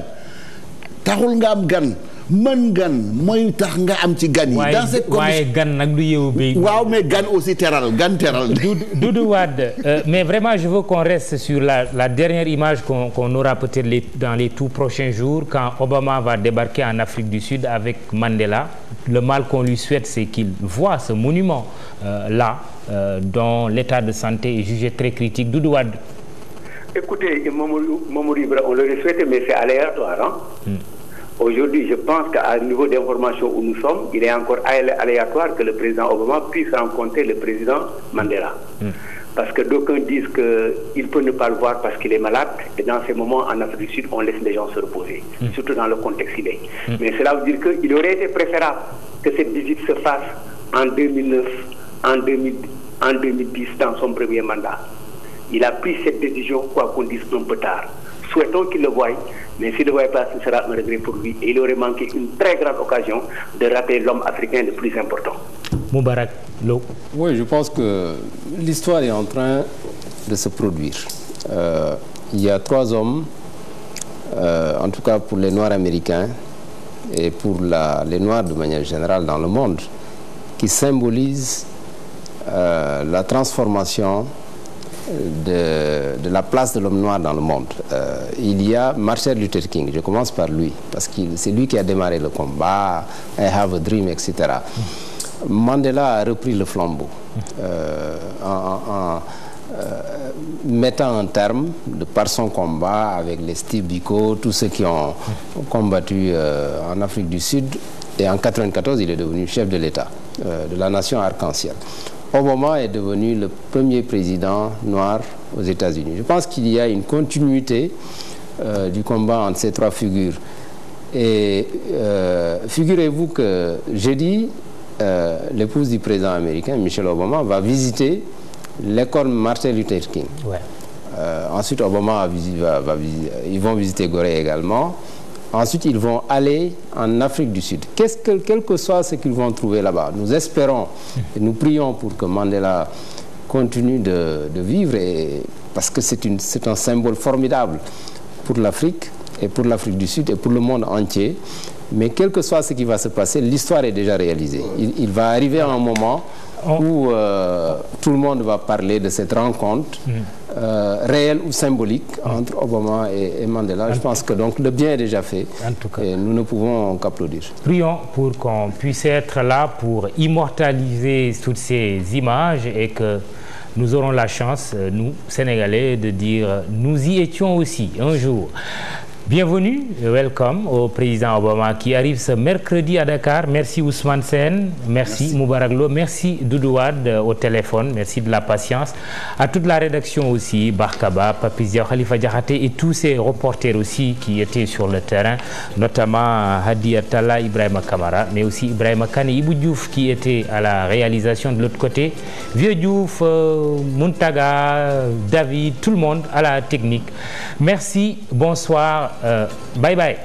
taxul nga am gan. mën gan mooy tax nga am ci gan yi. dans cette condition waaye gan nag du yeewu béy. waaw mais gan aussi teral gan teral. Doudou Wade, mais vraiment je veux qu'on reste sur la dernière image qu'on aura peut-être dans les tout prochains jours, quand Obama va débarquer en Afrique du Sud avec Mandela. Le mal qu'on lui souhaite, c'est qu'il voit ce monument là, dont l'état de santé est jugé très critique. Doudou Wade. Écoutez, Mamadou Ibra, on le souhaite, mais c'est aléatoire. Aujourd'hui, je pense qu'à niveau d'information où nous sommes, il est encore aléatoire que le président Obama puisse rencontrer le président Mandela. Parce que d'aucuns disent qu'il peut ne pas le voir parce qu'il est malade, et dans ces moments, en Afrique du Sud, on laisse les gens se reposer, surtout dans le contexte qu'il est. Mais cela veut dire qu'il aurait été préférable que cette visite se fasse en 2009, en 2010, dans son premier mandat. Il a pris cette décision, quoi qu'on dise, un peu tard. Souhaitons qu'il le voie, mais s'il ne le voit pas, ce sera un regret pour lui. Et il aurait manqué une très grande occasion de rater l'homme africain le plus important. Moubarak Lo. Oui, je pense que l'histoire est en train de se produire. Il y a 3 hommes, en tout cas pour les Noirs américains et pour les Noirs de manière générale dans le monde, qui symbolisent la transformation de la place de l'homme noir dans le monde. Il y a Martin Luther King, je commence par lui, parce que c'est lui qui a démarré le combat, I have a dream, etc. Mandela a repris le flambeau en mettant un terme par son combat avec les Steve Biko, tous ceux qui ont combattu en Afrique du Sud, et en 1994 il est devenu chef de l'État de la nation arc-en-ciel. Obama est devenu le premier président noir aux États-Unis. Je pense qu'il y a une continuité du combat entre ces 3 figures. Et figurez-vous que jeudi, l'épouse du président américain, Michelle Obama, va visiter l'école Martin Luther King. Ouais. Ensuite, Obama ils vont visiter Gorée également. Ensuite, ils vont aller en Afrique du Sud. Quel que soit ce qu'ils vont trouver là-bas, nous espérons et nous prions pour que Mandela continue de vivre, parce que c'est un symbole formidable pour l'Afrique et pour l'Afrique du Sud et pour le monde entier. Mais quel que soit ce qui va se passer, l'histoire est déjà réalisée. Il va arriver un moment où tout le monde va parler de cette rencontre réelle ou symbolique entre Obama et Mandela. Je pense que donc le bien est déjà fait. En tout cas, et nous ne pouvons qu'applaudir. Prions pour qu'on puisse être là pour immortaliser toutes ces images et que nous aurons la chance, nous, Sénégalais, de dire nous y étions aussi un jour. Bienvenue, welcome au président Obama qui arrive ce mercredi à Dakar. Merci Ousmane Sène, merci Moubarak Lo, merci Doudou Wade au téléphone, merci de la patience. À toute la rédaction aussi, Barkaba, Papis Diaw, Khalifa Diakhaté et tous ces reporters aussi qui étaient sur le terrain, notamment Hadi Attala, Ibrahima Kamara, mais aussi Ibrahima Kane et Ibou Diouf qui étaient à la réalisation de l'autre côté. Vieux Diouf, Muntaga, David, tout le monde à la technique. Merci, bonsoir. Bye bye.